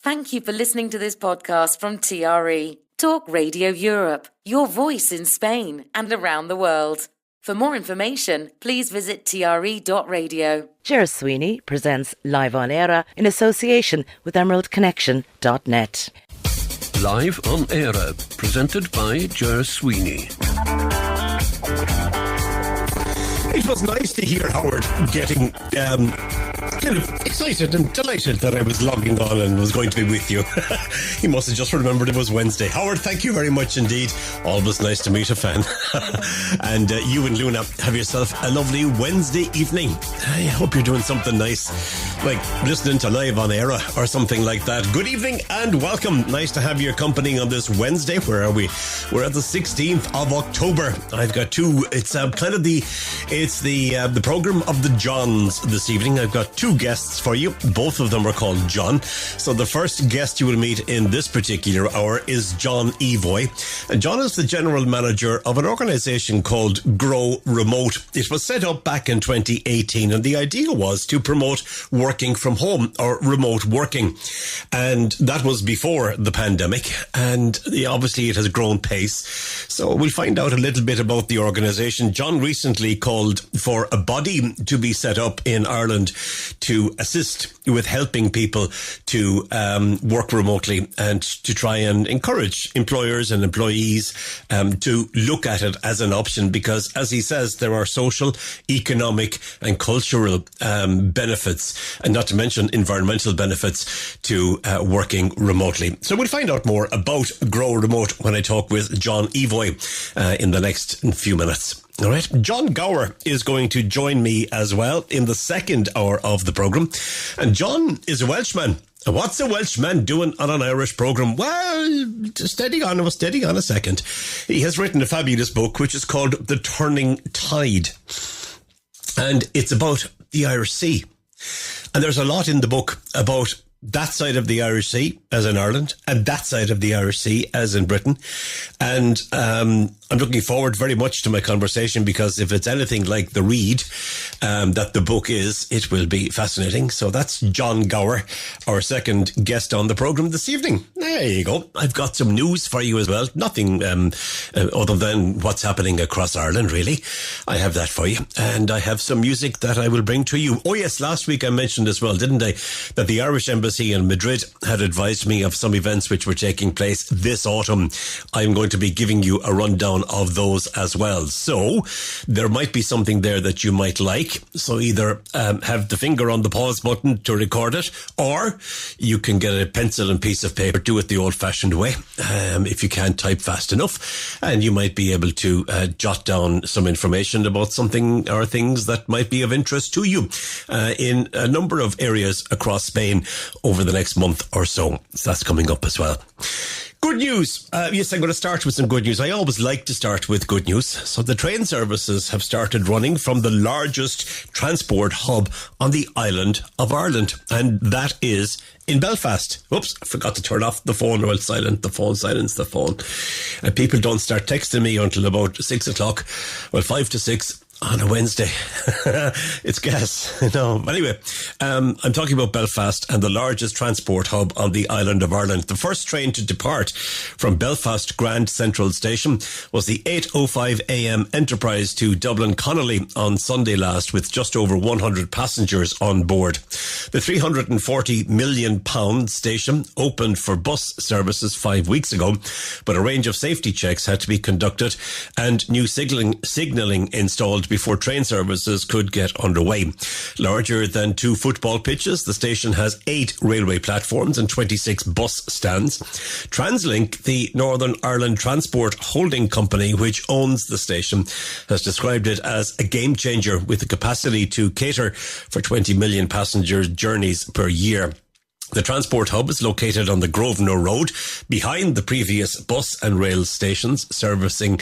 Thank you for listening to this podcast from TRE, Talk Radio Europe, your voice in Spain and around the world. For more information, please visit tre.radio. Ger Sweeney presents Live on Eire in association with emeraldconnection.net. Live on Eire, presented by Ger Sweeney. It was nice to hear Howard getting kind of excited and delighted that I was logging on and was going to be with you. He must have just remembered it was Wednesday. Howard, thank you very much indeed. Always nice to meet a fan. And you and Luna, have yourself a lovely Wednesday evening. I hope you're doing something nice, like listening to Live on Eire or something like that. Good evening and welcome. Nice to have your company on this Wednesday. Where are we? We're at the 16th of October. I've got two. It's kind of the program of the Johns this evening. I've got two guests for you. Both of them are called John. So the first guest you will meet in this particular hour is John Evoy. And John is the general manager of an organisation called Grow Remote. It was set up back in 2018 and the idea was to promote working from home or remote working. And that was before the pandemic. And obviously it has grown pace. So we'll find out a little bit about the organisation. John recently called for a body to be set up in Ireland to assist with helping people to work remotely and to try and encourage employers and employees to look at it as an option because, as he says, there are social, economic and cultural benefits, and not to mention environmental benefits to working remotely. So we'll find out more about Grow Remote when I talk with John Evoy in the next few minutes. All right. John Gower is going to join me as well in the second hour of the programme. And John is a Welshman. What's a Welshman doing on an Irish programme? Well, steady on a second. He has written a fabulous book which is called The Turning Tide. And it's about the Irish Sea. And there's a lot in the book about that side of the Irish Sea, as in Ireland, and that side of the Irish Sea, as in Britain. And I'm looking forward very much to my conversation because if it's anything like the read that the book is, it will be fascinating. So that's John Gower, our second guest on the programme this evening. There you go. I've got some news for you as well. Nothing other than what's happening across Ireland, really. I have that for you. And I have some music that I will bring to you. Oh yes, last week I mentioned as well, didn't I, that the Irish Embassy in Madrid had advised me of some events which were taking place this autumn. I'm going to be giving you a rundown of those as well. So there might be something there that you might like. So either have the finger on the pause button to record it, or you can get a pencil and piece of paper, do it the old-fashioned way, if you can't type fast enough, and you might be able to jot down some information about something or things that might be of interest to you in a number of areas across Spain over the next month or so. So that's coming up as well. Good news. Yes, I'm going to start with some good news. I always like to start with good news. So the train services have started running from the largest transport hub on the island of Ireland, and that is in Belfast. Oops, I forgot to turn off the phone. Well, silence the phone. And people don't start texting me until about 6 o'clock. Well, 5 to 6. On a Wednesday. It's gas. No. Anyway, I'm talking about Belfast and the largest transport hub on the island of Ireland. The first train to depart from Belfast Grand Central Station was the 8:05 a.m. Enterprise to Dublin Connolly on Sunday last, with just over 100 passengers on board. The £340 million station opened for bus services 5 weeks ago, but a range of safety checks had to be conducted and new signalling installed before train services could get underway. Larger than 2 football pitches, the station has 8 railway platforms and 26 bus stands. Translink, the Northern Ireland Transport Holding Company, which owns the station, has described it as a game changer with the capacity to cater for 20 million passenger journeys per year. The transport hub is located on the Grosvenor Road, behind the previous bus and rail stations servicing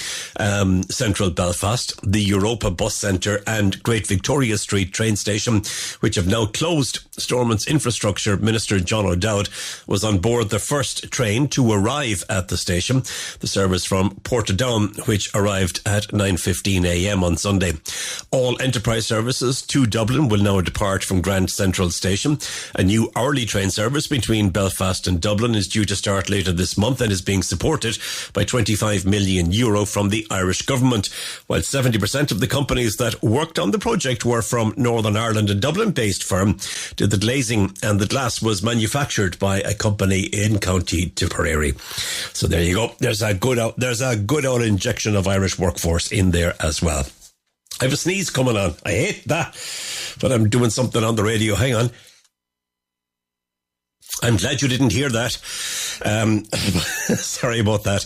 central Belfast, the Europa Bus Centre and Great Victoria Street train station, which have now closed. Stormont's Infrastructure Minister John O'Dowd was on board the first train to arrive at the station, the service from Portadown, which arrived at 9:15 a.m. on Sunday. All enterprise services to Dublin will now depart from Grand Central Station. A new hourly train service between Belfast and Dublin is due to start later this month and is being supported by €25 million from the Irish government, while 70% of the companies that worked on the project were from Northern Ireland. A Dublin-based firm did the glazing, and the glass was manufactured by a company in County Tipperary. So there you go. There's a good old injection of Irish workforce in there as well. I have a sneeze coming on. I hate that, but I'm doing something on the radio. Hang on. I'm glad you didn't hear that. Sorry about that.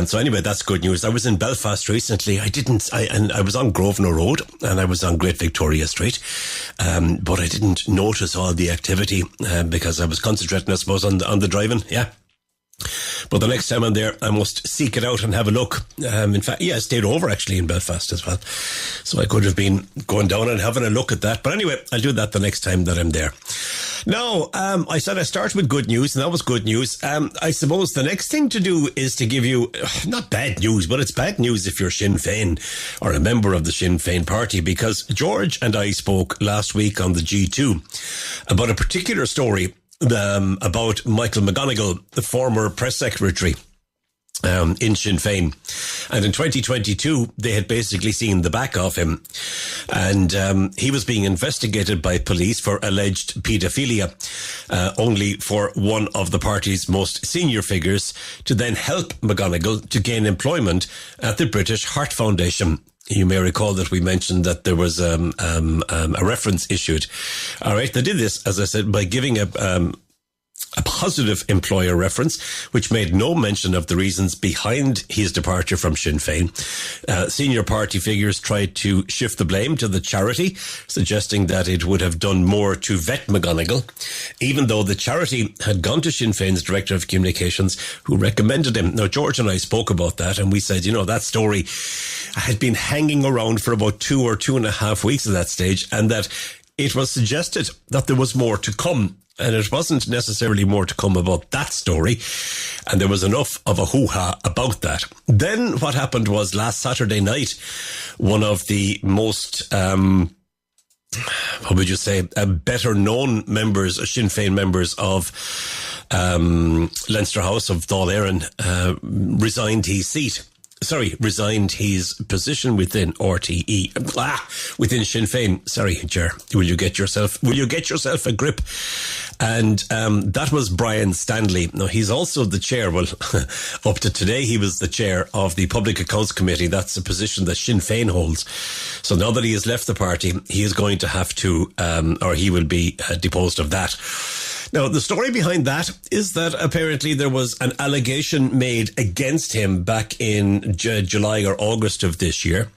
So anyway, that's good news. I was in Belfast recently. I was on Grosvenor Road and I was on Great Victoria Street. But I didn't notice all the activity, because I was concentrating, I suppose, on the driving. Yeah. But the next time I'm there, I must seek it out and have a look. In fact, I stayed over actually in Belfast as well. So I could have been going down and having a look at that. But anyway, I'll do that the next time that I'm there. Now, I said I start with good news, and that was good news. I suppose the next thing to do is to give you, not bad news, but it's bad news if you're Sinn Féin or a member of the Sinn Féin party, because George and I spoke last week on the G2 about a particular story about Michael McGonigal, the former press secretary in Sinn Féin. And in 2022, they had basically seen the back of him. And he was being investigated by police for alleged paedophilia, only for one of the party's most senior figures to then help McGonigal to gain employment at the British Heart Foundation. You may recall that we mentioned that there was a reference issued. All right, they did this, as I said, by giving a positive employer reference, which made no mention of the reasons behind his departure from Sinn Féin. Senior party figures tried to shift the blame to the charity, suggesting that it would have done more to vet McGonigal, even though the charity had gone to Sinn Féin's Director of Communications, who recommended him. Now, George and I spoke about that, and we said, that story had been hanging around for about 2 or 2.5 weeks at that stage, and that it was suggested that there was more to come. And it wasn't necessarily more to come about that story. And there was enough of a hoo-ha about that. Then what happened was last Saturday night, one of the most, better known members, Sinn Féin members of Leinster House of Dáil Éireann, resigned his position within RTE, within Sinn Féin. Sorry, Ger, will you get yourself a grip? And that was Brian Stanley. Now, he's also the chair. Well, up to today, he was the chair of the Public Accounts Committee. That's a position that Sinn Féin holds. So now that he has left the party, he is going to have to, or he will be deposed of that. Now, the story behind that is that apparently there was an allegation made against him back in July or August of this year.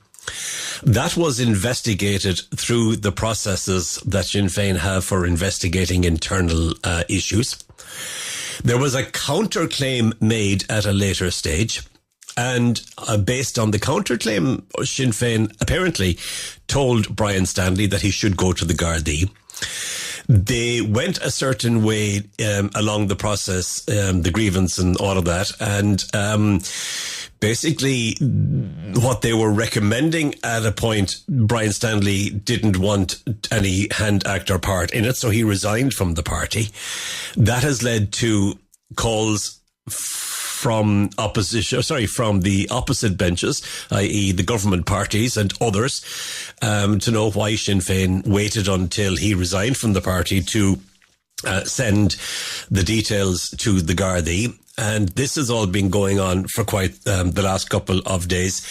That was investigated through the processes that Sinn Féin have for investigating internal issues. There was a counterclaim made at a later stage. And based on the counterclaim, Sinn Féin apparently told Brian Stanley that he should go to the Gardaí. They went a certain way along the process, the grievance and all of that. And basically what they were recommending at a point, Brian Stanley didn't want any hand act or part in it, so he resigned from the party. That has led to calls from the opposite benches, i.e. the government parties and others, to know why Sinn Féin waited until he resigned from the party to send the details to the Gardaí. And this has all been going on for quite the last couple of days.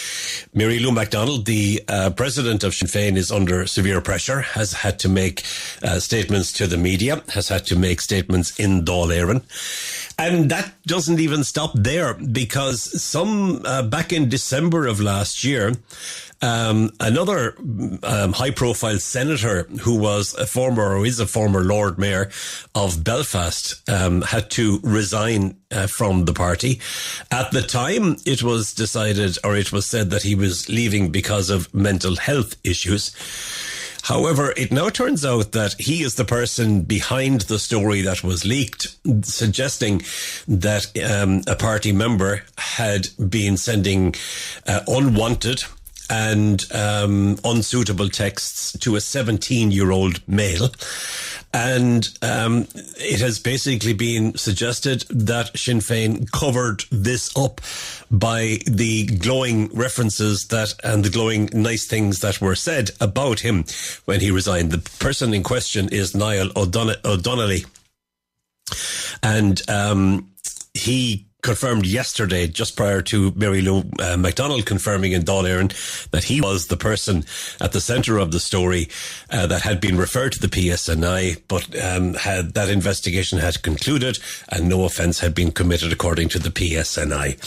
Mary Lou MacDonald, the president of Sinn Féin, is under severe pressure, has had to make statements to the media, has had to make statements in Dáil Éireann. And that doesn't even stop there, because back in December of last year, another high-profile senator who was is a former Lord Mayor of Belfast had to resign from the party. At the time, it was decided, or it was said, that he was leaving because of mental health issues. However, it now turns out that he is the person behind the story that was leaked, suggesting that a party member had been sending unwanted and unsuitable texts to a 17-year-old male. And it has basically been suggested that Sinn Féin covered this up by the glowing references and the glowing nice things that were said about him when he resigned. The person in question is Niall O'Donnelly. And he confirmed yesterday, just prior to Mary Lou MacDonald confirming in Dáil Éireann, that he was the person at the centre of the story that had been referred to the PSNI, but that investigation had concluded and no offence had been committed according to the PSNI.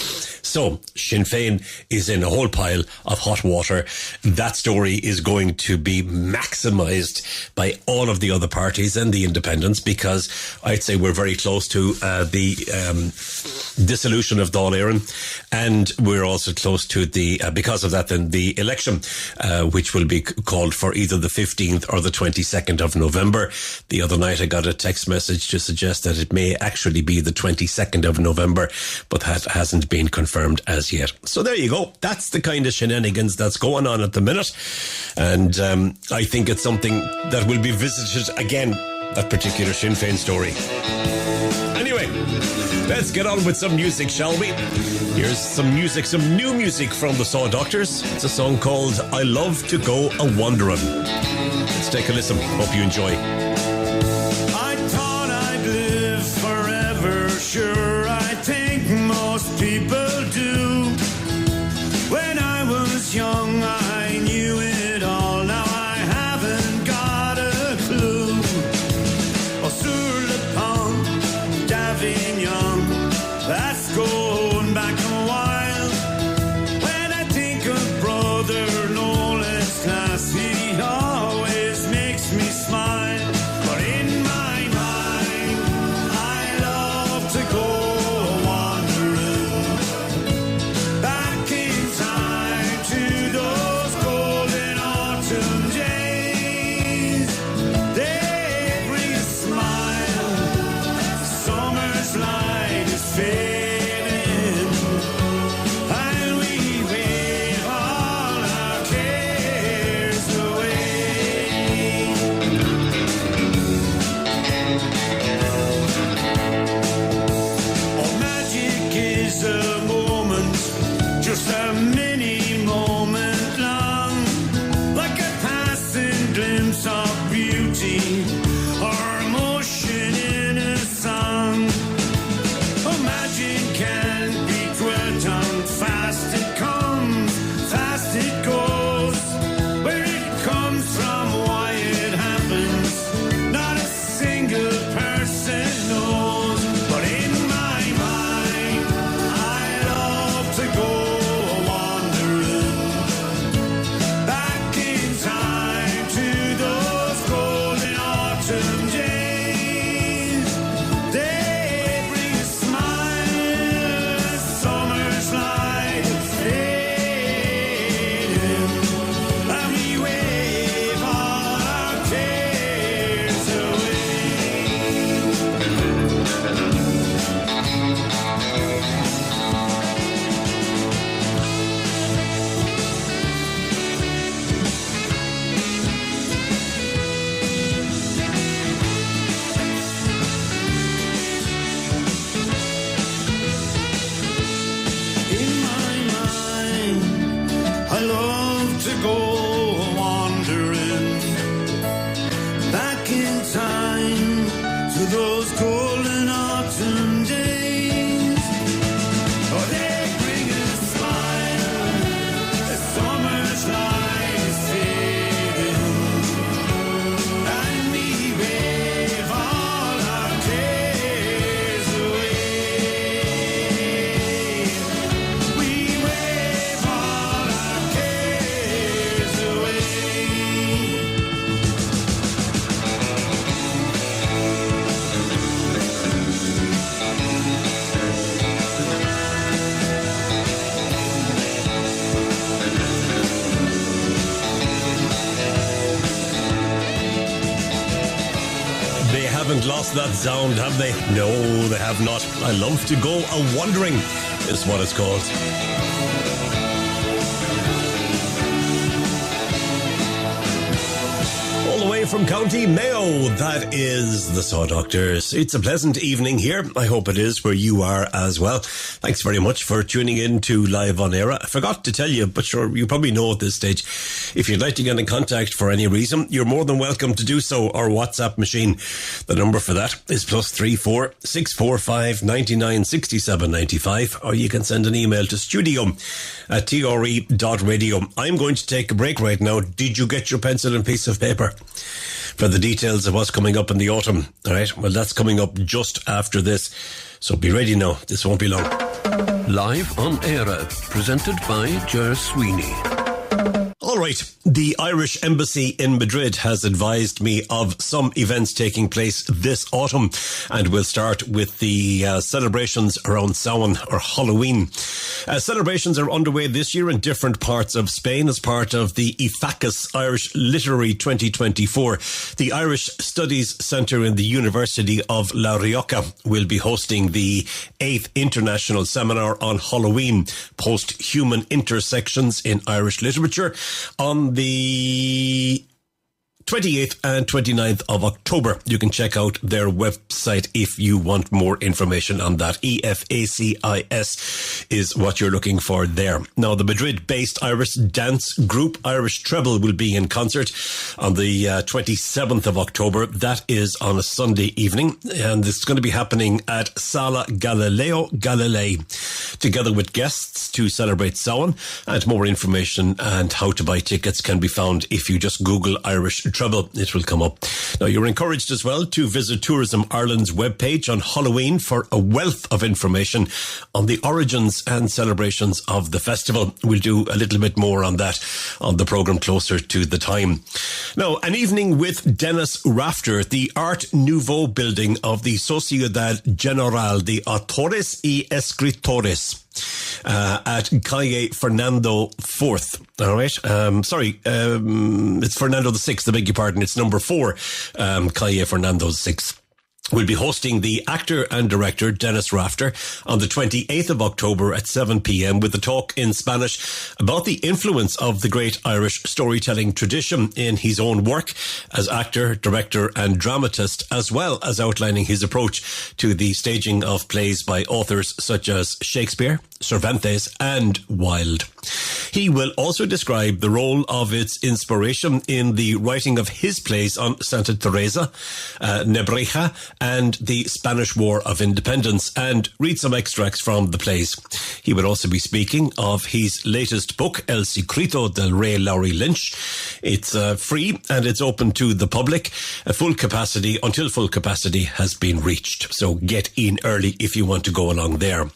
So Sinn Féin is in a whole pile of hot water. That story is going to be maximised by all of the other parties and the independents, because I'd say we're very close to the dissolution of Dáil Éireann, and we're also close to because of that, then the election, which will be called for either the 15th or the 22nd of November. The other night I got a text message to suggest that it may actually be the 22nd of November, but that hasn't been confirmed as yet. So there you go. That's the kind of shenanigans that's going on at the minute, and I think it's something that will be visited again, that particular Sinn Féin story. Anyway, let's get on with some music, shall we? Here's some new music from the Saw Doctors. It's a song called I Love to Go A-Wanderin'. Let's take a listen. Hope you enjoy. I thought I'd live forever, sure, I think most people do. When I was young, I knew it all, now I haven't got a clue. Oh, sur le pont d'Avignon, that's going back a while. When I think of brother Nolan's class, he always makes me smile. But in my mind, I love to go wandering back in time to those golden autumn days. They bring a smile. Summer's light is fading, and we wave all our cares away. Oh, magic is a moment, just a mini moment long, like a passing glimpse of beauty or emotion in a song. Oh, magic can't be dwelt on, fast it comes, fast it goes. Where it comes from, why it happens, not a single person knows. But in my mind, I love to go wandering back in time to those golden autumn days. They bring a smile, summer's light is fading, and we wave all our cares away. In my mind, I love to go wandering back in time to those golden autumn days. Oh, they bring a smile, the summer's light is fading, and we wave all our cares away. We wave all our cares away. They haven't lost that sound, have they? No, they have not. I Love to Go A-Wandering is what it's called. All the way from County Mayo. That is the Saw Doctors. It's a pleasant evening here. I hope it is where you are as well. Thanks very much for tuning in to Live on Eire. I forgot to tell you, but sure, you probably know at this stage. If you'd like to get in contact for any reason, you're more than welcome to do so. Our WhatsApp machine, the number for that is +34 645 99 67 95, or you can send an email to studio@tre.radio. I'm going to take a break right now. Did you get your pencil and piece of paper for the details of what's coming up in the autumn? All right, well, that's coming up just after this, so be ready now. This won't be long. Live on Eire, presented by Ger Sweeney. All right, the Irish Embassy in Madrid has advised me of some events taking place this autumn, and we'll start with the celebrations around Samhain or Halloween. Celebrations are underway this year in different parts of Spain as part of the IFACUS Irish Literary 2024. The Irish Studies Centre in the University of La Rioja will be hosting the 8th International Seminar on Halloween, Post-Human Intersections in Irish Literature, on the 28th and 29th of October. You can check out their website if you want more information on that. EFACIS is what you're looking for there. Now, the Madrid-based Irish dance group Irish Treble will be in concert on the 27th of October. That is on a Sunday evening, and it's going to be happening at Sala Galileo Galilei, together with guests to celebrate Samhain. And more information and how to buy tickets can be found if you just Google Irish Trouble. It will come up. Now, you're encouraged as well to visit Tourism Ireland's webpage on Halloween for a wealth of information on the origins and celebrations of the festival. We'll do a little bit more on that on the programme closer to the time. Now, an evening with Dennis Rafter, the Art Nouveau building of the Sociedad General de Autores y Escritores. At Calle Fernando IV. All right. It's Fernando VI. I beg your pardon. It's number 4. Calle Fernando VI. We'll be hosting the actor and director Dennis Rafter on the 28th of October at 7 p.m. with a talk in Spanish about the influence of the great Irish storytelling tradition in his own work as actor, director and dramatist, as well as outlining his approach to the staging of plays by authors such as Shakespeare, Cervantes and Wilde. He will also describe the role of its inspiration in the writing of his plays on Santa Teresa, Nebreja and the Spanish War of Independence, and read some extracts from the plays. He will also be speaking of his latest book, El Secreto del Rey Laurie Lynch. It's free and it's open to the public. Full capacity until full capacity has been reached. So get in early if you want to go along there.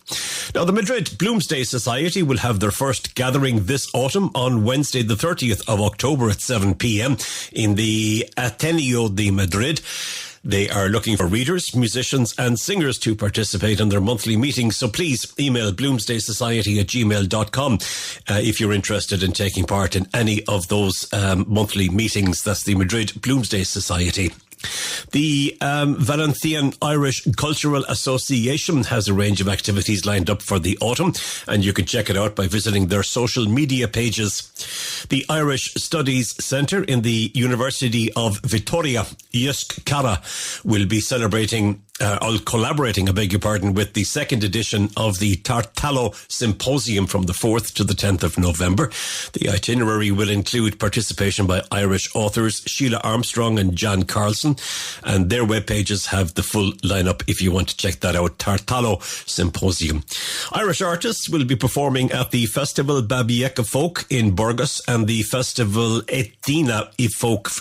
Now, the Madrid Bloomsday Society will have their first gathering this autumn on Wednesday the 30th of October at 7 p.m. in the Ateneo de Madrid. They are looking for readers, musicians and singers to participate in their monthly meetings. So please email bloomsdaysociety@gmail.com if you're interested in taking part in any of those monthly meetings. That's the Madrid Bloomsday Society. The Valencian Irish Cultural Association has a range of activities lined up for the autumn, and you can check it out by visiting their social media pages. The Irish Studies Centre in the University of Vitoria, Euskara, will be collaborating with the second edition of the Tartalo Symposium from the 4th to the 10th of November. The itinerary will include participation by Irish authors Sheila Armstrong and John Carlson, and their web pages have the full lineup if you want to check that out. Tartalo Symposium. Irish artists will be performing at the Festival Babieca Folk in Burgos and the Festival Etina y Folk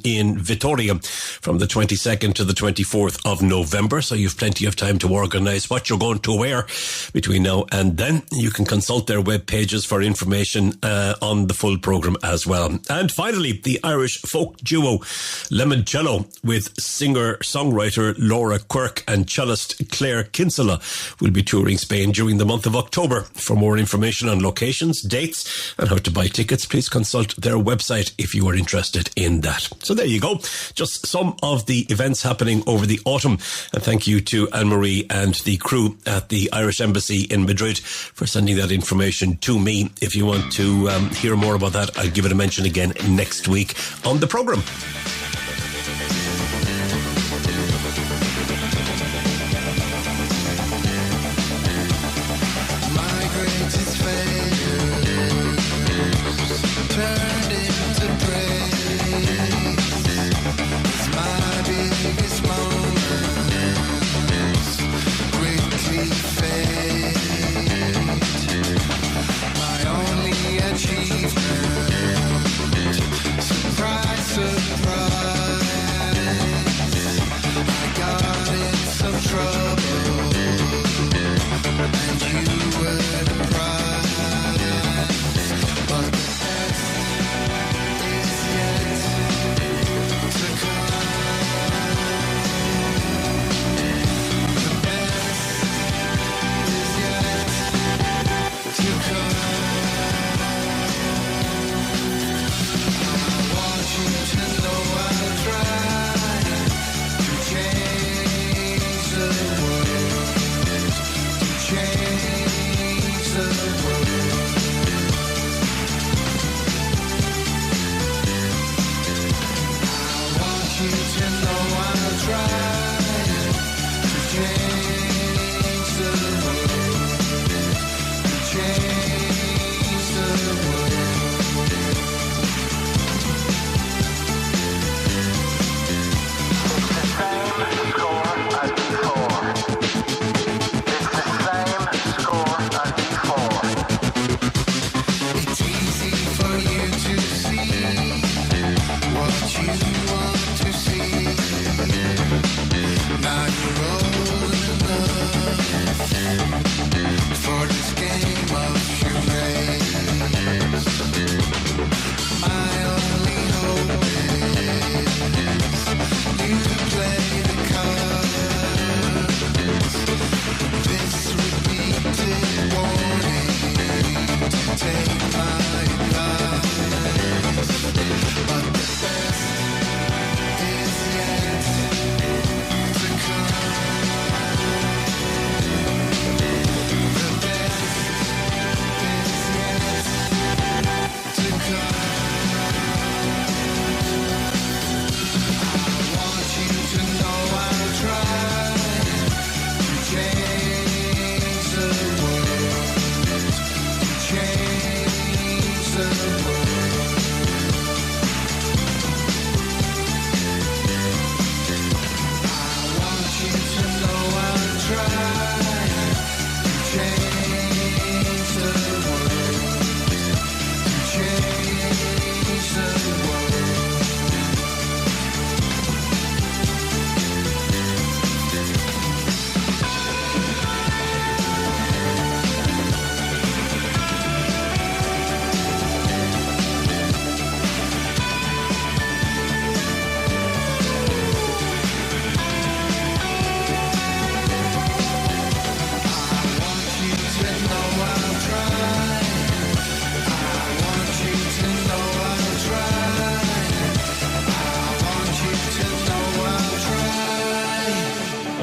in Vitoria from the 22nd to the 24th of November. So you've plenty of time to organise what you're going to wear between now and then. You can consult their web pages for information on the full programme as well. And finally, the Irish folk duo Lemoncello with singer-songwriter Laura Quirk and cellist Claire Kinsella will be touring Spain during the month of October. For more information on locations, dates and how to buy tickets, please consult their website if you are interested in that. So there you go. Just some of the events happening over the autumn. And thank you to Anne-Marie and the crew at the Irish Embassy in Madrid for sending that information to me. If you want to hear more about that, I'll give it a mention again next week on the programme.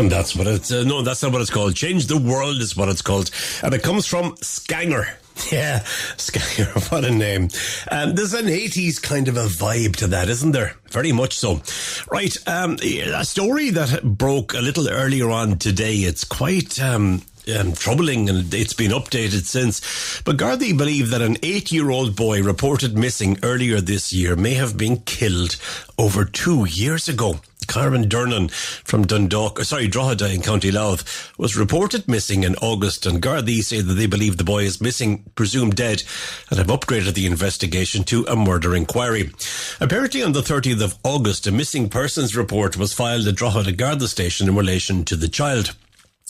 And that's what it's... no, that's not what it's called. Change the World is what it's called. And it comes from Skanger. Yeah, Skanger, what a name. There's an 80s kind of a vibe to that, isn't there? Very much so. Right, a story that broke a little earlier on today. It's quite... troubling, and it's been updated since. But Gardaí believe that an 8-year-old boy reported missing earlier this year may have been killed over 2 years ago. Karen Durnan from Drogheda in County Louth was reported missing in August, and Gardaí say that they believe the boy is missing, presumed dead, and have upgraded the investigation to a murder inquiry. Apparently on the 30th of August, a missing persons report was filed at Drogheda Garda station in relation to the child.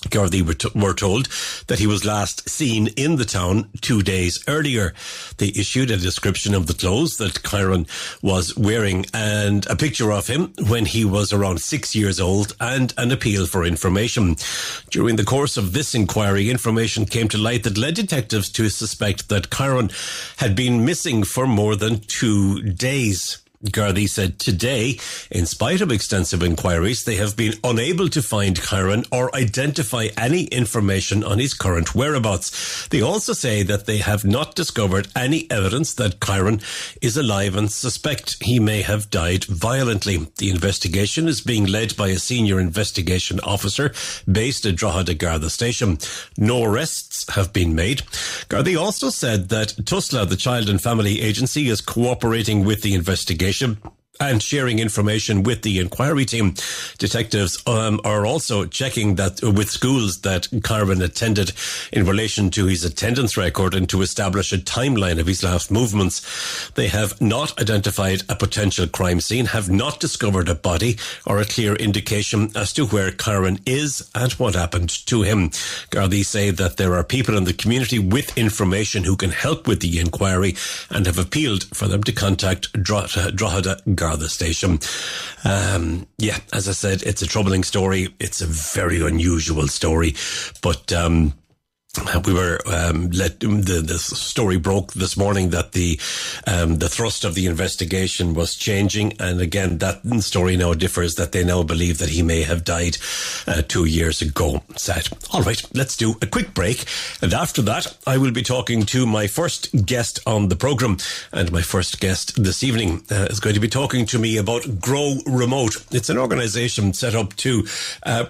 Gardaí were told that he was last seen in the town 2 days earlier. They issued a description of the clothes that Kyron was wearing and a picture of him when he was around 6 years old and an appeal for information. During the course of this inquiry, information came to light that led detectives to suspect that Kyron had been missing for more than 2 days. Gardaí said today, in spite of extensive inquiries, they have been unable to find Kyron or identify any information on his current whereabouts. They also say that they have not discovered any evidence that Kyron is alive and suspect he may have died violently. The investigation is being led by a senior investigation officer based at Drogheda Garda station. No arrests have been made. Gardaí also said that TUSLA, the Child and Family Agency, is cooperating with the investigation and sharing information with the inquiry team. Detectives are also checking that with schools that Kyron attended in relation to his attendance record and to establish a timeline of his last movements. They have not identified a potential crime scene, have not discovered a body or a clear indication as to where Kyron is and what happened to him. Gardaí say that there are people in the community with information who can help with the inquiry and have appealed for them to contact Drogheda Garda station. As I said, it's a troubling story. It's a very unusual story, but we were the story broke this morning that the thrust of the investigation was changing, and again that story now differs, that they now believe that he may have died 2 years ago. Sad. All right, let's do a quick break, and after that I will be talking to my first guest on the programme, and my first guest this evening is going to be talking to me about Grow Remote. It's an organisation set up to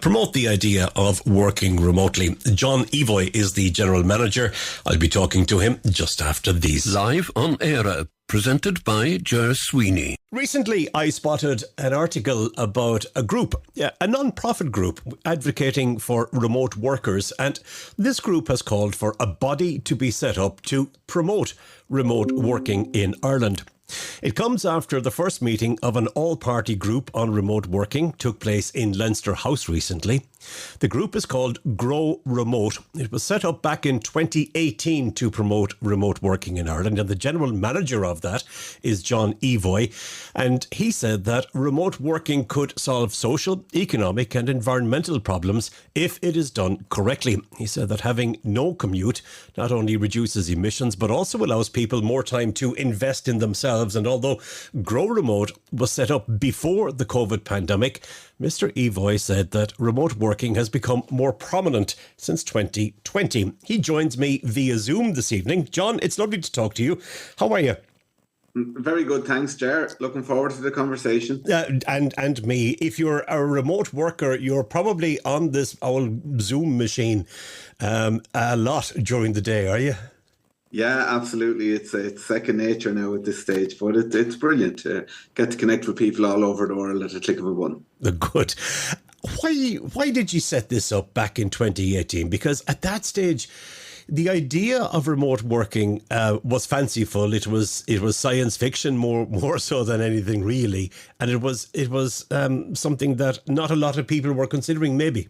promote the idea of working remotely. John Evoy is the general manager. I'll be talking to him just after these. Live on Eire, presented by Ger Sweeney. Recently, I spotted an article about a group, a non-profit group advocating for remote workers, and this group has called for a body to be set up to promote remote working in Ireland. It comes after the first meeting of an all-party group on remote working took place in Leinster House recently. The group is called Grow Remote. It was set up back in 2018 to promote remote working in Ireland, and the general manager of that is John Evoy, and he said that remote working could solve social, economic and environmental problems if it is done correctly. He said that having no commute not only reduces emissions but also allows people more time to invest in themselves, and although Grow Remote was set up before the COVID pandemic, Mr. Evoy said that remote working has become more prominent since 2020. He joins me via Zoom this evening. John, it's lovely to talk to you. How are you? Very good, thanks, Ger. Looking forward to the conversation. And me. If you're a remote worker, you're probably on this old Zoom machine a lot during the day, are you? Yeah, absolutely. It's second nature now at this stage, but it's brilliant to get to connect with people all over the world at a click of a button. Good. Why did you set this up back in 2018? Because at that stage, the idea of remote working was fanciful. It was science fiction more so than anything really, and it was something that not a lot of people were considering. Maybe.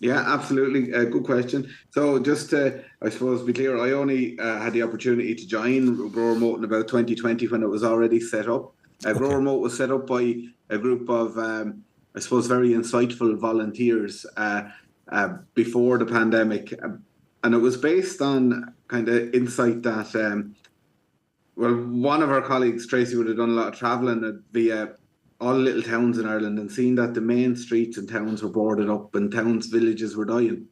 Yeah, absolutely. Good question. So just to, I suppose, be clear, I only had the opportunity to join Grow Remote in about 2020 when it was already set up. Grow Remote was set up by a group of, I suppose, very insightful volunteers before the pandemic. And it was based on kind of insight that, one of our colleagues, Tracy, would have done a lot of travelling via all little towns in Ireland and seeing that the main streets and towns were boarded up and towns, villages were dying.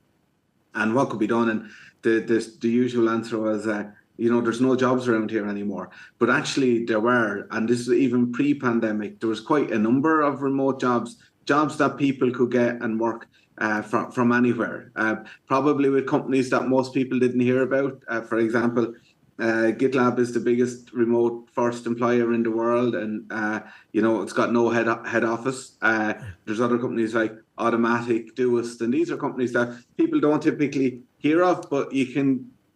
And what could be done? And the usual answer was, there's no jobs around here anymore. But actually there were, and this is even pre-pandemic, there was quite a number of remote jobs that people could get and work from anywhere. Probably with companies that most people didn't hear about. For example, GitLab is the biggest remote first employer in the world, and it's got no head office. There's other companies like Automatic, Doist, and these are companies that people don't typically hear of, but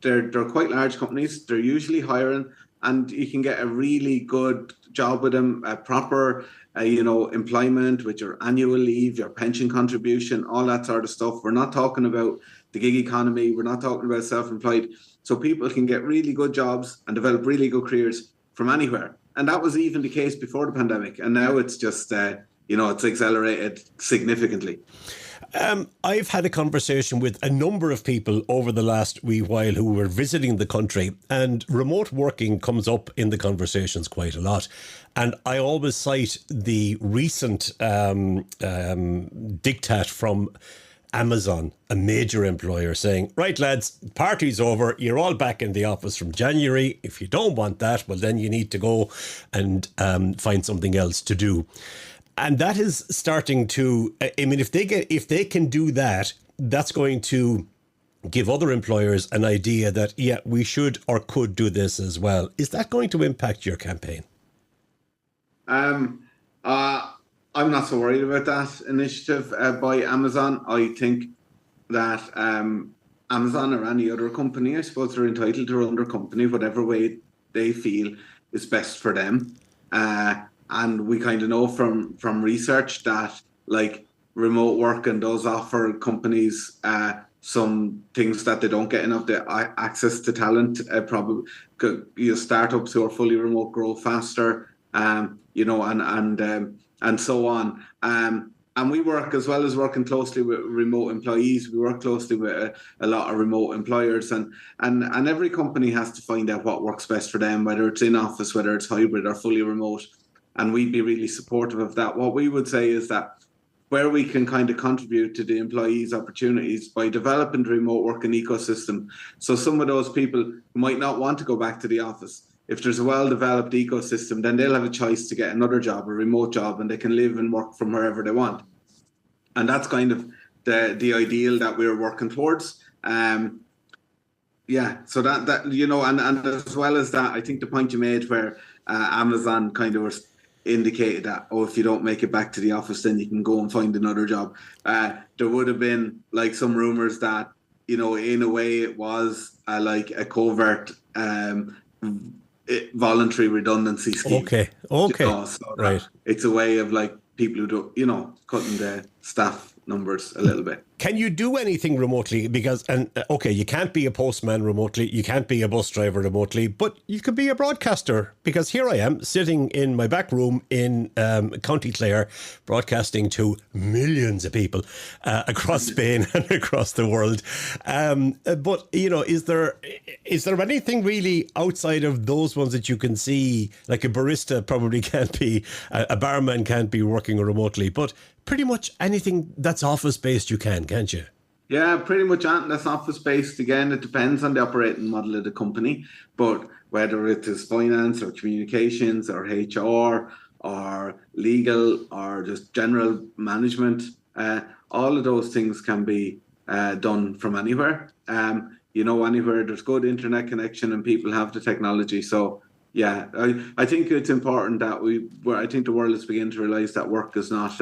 they're quite large companies. They're usually hiring, and you can get a really good job with them, a proper employment with your annual leave, your pension contribution, all that sort of stuff. We're not talking about the gig economy. We're not talking about self-employed. So people can get really good jobs and develop really good careers from anywhere. And that was even the case before the pandemic. And now it's just, it's accelerated significantly. I've had a conversation with a number of people over the last wee while who were visiting the country, and remote working comes up in the conversations quite a lot. And I always cite the recent diktat from Amazon, a major employer, saying, right, lads, party's over. You're all back in the office from January. If you don't want that, well, then you need to go and find something else to do. And that is starting to, if they can do that, that's going to give other employers an idea that, yeah, we should or could do this as well. Is that going to impact your campaign? I'm not so worried about that initiative by Amazon. I think that Amazon or any other company, I suppose, are entitled to run their company whatever way they feel is best for them. And we kind of know from research that like remote working does offer companies some things that they don't get enough access to talent. Probably startups who are fully remote grow faster, and so on. And we work, as well as working closely with remote employees, we work closely with a lot of remote employers, and every company has to find out what works best for them, whether it's in office, whether it's hybrid or fully remote. And we'd be really supportive of that. What we would say is that where we can kind of contribute to the employees' opportunities by developing the remote working ecosystem. So some of those people who might not want to go back to the office, if there's a well-developed ecosystem, then they'll have a choice to get another job, a remote job, and they can live and work from wherever they want. And that's kind of the ideal that we're working towards. So that and as well as that, I think the point you made where Amazon kind of was indicated that, if you don't make it back to the office, then you can go and find another job. There would have been like some rumors that, in a way it was like a covert voluntary redundancy scheme. Okay. Right. It's a way of like people who don't, cutting the staff numbers a little bit. Can you do anything remotely? Because, you can't be a postman remotely, you can't be a bus driver remotely, but you could be a broadcaster. Because here I am sitting in my back room in County Clare, broadcasting to millions of people across Spain and across the world. But is there anything really outside of those ones that you can see? Like a barista probably can't be, a barman can't be working remotely, but pretty much anything that's office-based you can, can't you? Yeah, pretty much anything that's office-based. Again, it depends on the operating model of the company, but whether it is finance or communications or HR or legal or just general management, all of those things can be done from anywhere. Anywhere there's good internet connection and people have the technology. So yeah, I think it's important that I think the world is beginning to realise that work is not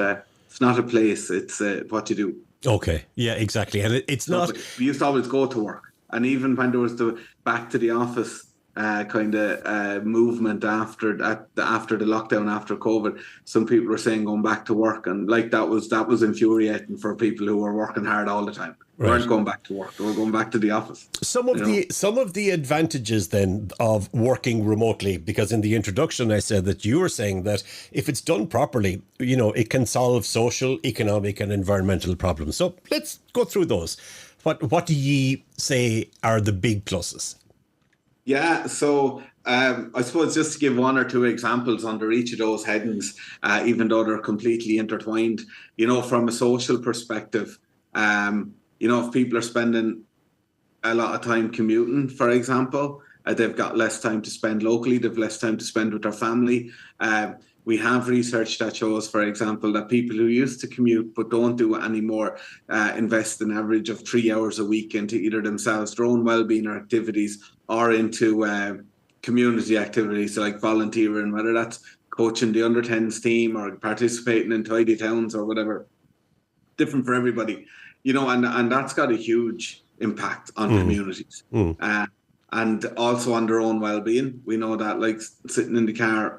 it's not a place, it's what you do. Okay, yeah, exactly. And it's not... We used to always go to work. And even when there was the back to the office kind of movement after the lockdown, after COVID, some people were saying going back to work. And like that was infuriating for people who were working hard all the time. They weren't going back to work. They were going back to the office. Some of the advantages then of working remotely, because in the introduction I said that you were saying that if it's done properly, it can solve social, economic and environmental problems. So let's go through those. What do ye say are the big pluses? Yeah, so I suppose just to give one or two examples under each of those headings, even though they're completely intertwined, from a social perspective, if people are spending a lot of time commuting, for example, they've got less time to spend locally, they've less time to spend with their family. We have research that shows, for example, that people who used to commute but don't do it anymore invest an average of 3 hours a week into either themselves, their own well-being or activities, or into community activities like volunteering, whether that's coaching the under-10s team or participating in tidy towns or whatever. Different for everybody, and that's got a huge impact on communities. And also on their own well-being. We know that like sitting in the car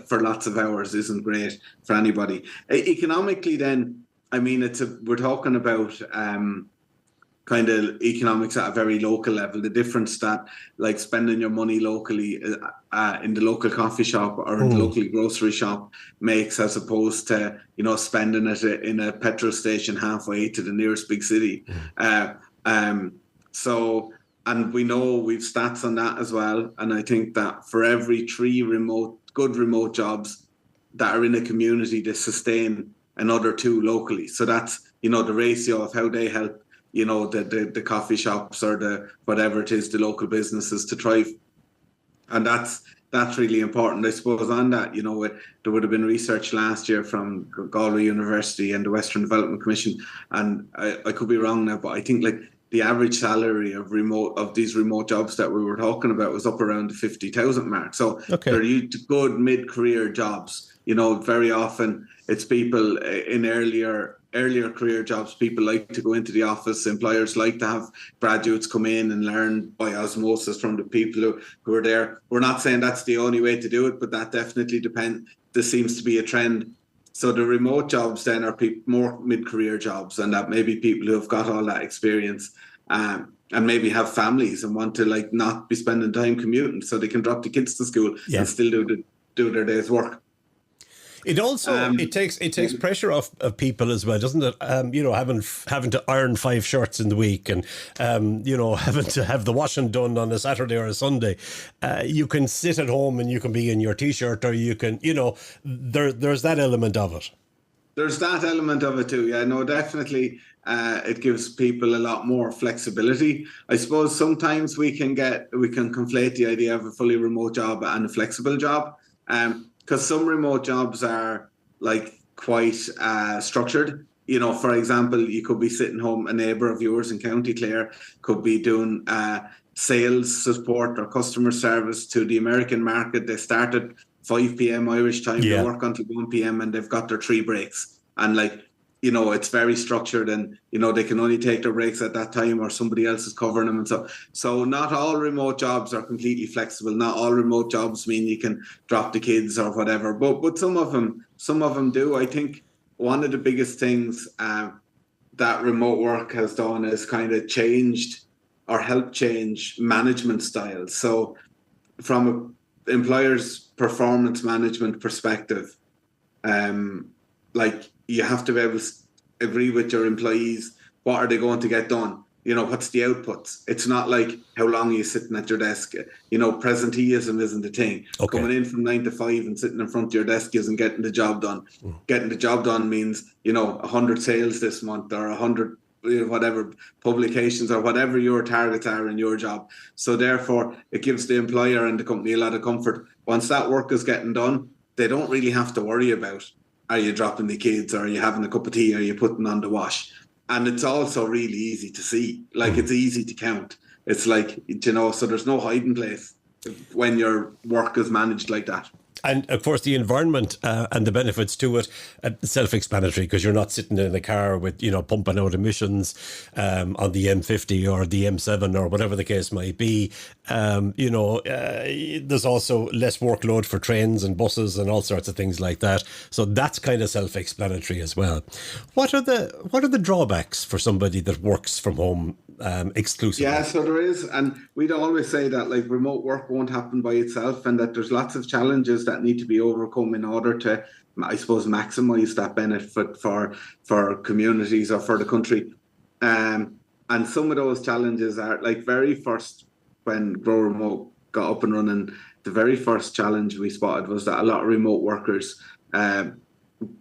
for lots of hours isn't great for anybody. Economically then, I mean, we're talking about kind of economics at a very local level, the difference that like spending your money locally in the local coffee shop or in the local grocery shop makes, as opposed to, spending it in a petrol station halfway to the nearest big city. And we know we've stats on that as well. And I think that for every 3 good remote jobs that are in a community, they sustain another 2 locally. So that's, the ratio of how they help, the coffee shops or the whatever it is, the local businesses to thrive. And that's really important. I suppose on that, there would have been research last year from Galway University and the Western Development Commission. And I could be wrong now, but I think like the average salary of these remote jobs that we were talking about was up around the 50,000 mark. So they're good mid-career jobs. Very often it's people in earlier career jobs. People like to go into the office. Employers like to have graduates come in and learn by osmosis from the people who are there. We're not saying that's the only way to do it, but that definitely depends. This seems to be a trend. So the remote jobs then are more mid-career jobs, and that maybe people who have got all that experience and maybe have families and want to like not be spending time commuting, so they can drop the kids to school and still do their day's work. It also it takes pressure off of people as well, doesn't it? Having to iron 5 shirts in the week and having to have the washing done on a Saturday or a Sunday. You can sit at home and you can be in your t-shirt, or you can, there's that element of it. There's that element of it too. Yeah, no, definitely. It gives people a lot more flexibility. I suppose sometimes we can conflate the idea of a fully remote job and a flexible job. Because some remote jobs are like quite structured. For example, you could be sitting home, a neighbour of yours in County Clare could be doing sales support or customer service to the American market. They start at 5 p.m. Irish time, they work until 1 p.m. and they've got their 3 breaks. And it's very structured, and, they can only take their breaks at that time or somebody else is covering them. And so not all remote jobs are completely flexible. Not all remote jobs mean you can drop the kids or whatever, but some of them do. I think one of the biggest things that remote work has done is kind of changed or helped change management styles. So from an employer's performance management perspective, you have to be able to agree with your employees. What are they going to get done? What's the outputs? It's not like how long are you sitting at your desk. Presenteeism isn't the thing. Coming in from 9 to 5 and sitting in front of your desk isn't getting the job done. Getting the job done means, 100 sales this month or 100 whatever publications or whatever your targets are in your job. So therefore, it gives the employer and the company a lot of comfort. Once that work is getting done, they don't really have to worry about, are you dropping the kids, or are you having a cup of tea, or are you putting on the wash? And it's also really easy to see. It's easy to count. It's so there's no hiding place when your work is managed like that. And of course, the environment and the benefits to it, self-explanatory, because you're not sitting in a car with, pumping out emissions on the M50 or the M7 or whatever the case might be. There's also less workload for trains and buses and all sorts of things like that. So that's kind of self-explanatory as well. What are the drawbacks for somebody that works from home exclusively? Yeah, so there is, and we'd always say that remote work won't happen by itself, and that there's lots of challenges that need to be overcome in order to, I suppose, maximise that benefit for communities or for the country. And some of those challenges are very first, when Grow Remote got up and running, the very first challenge we spotted was that a lot of remote workers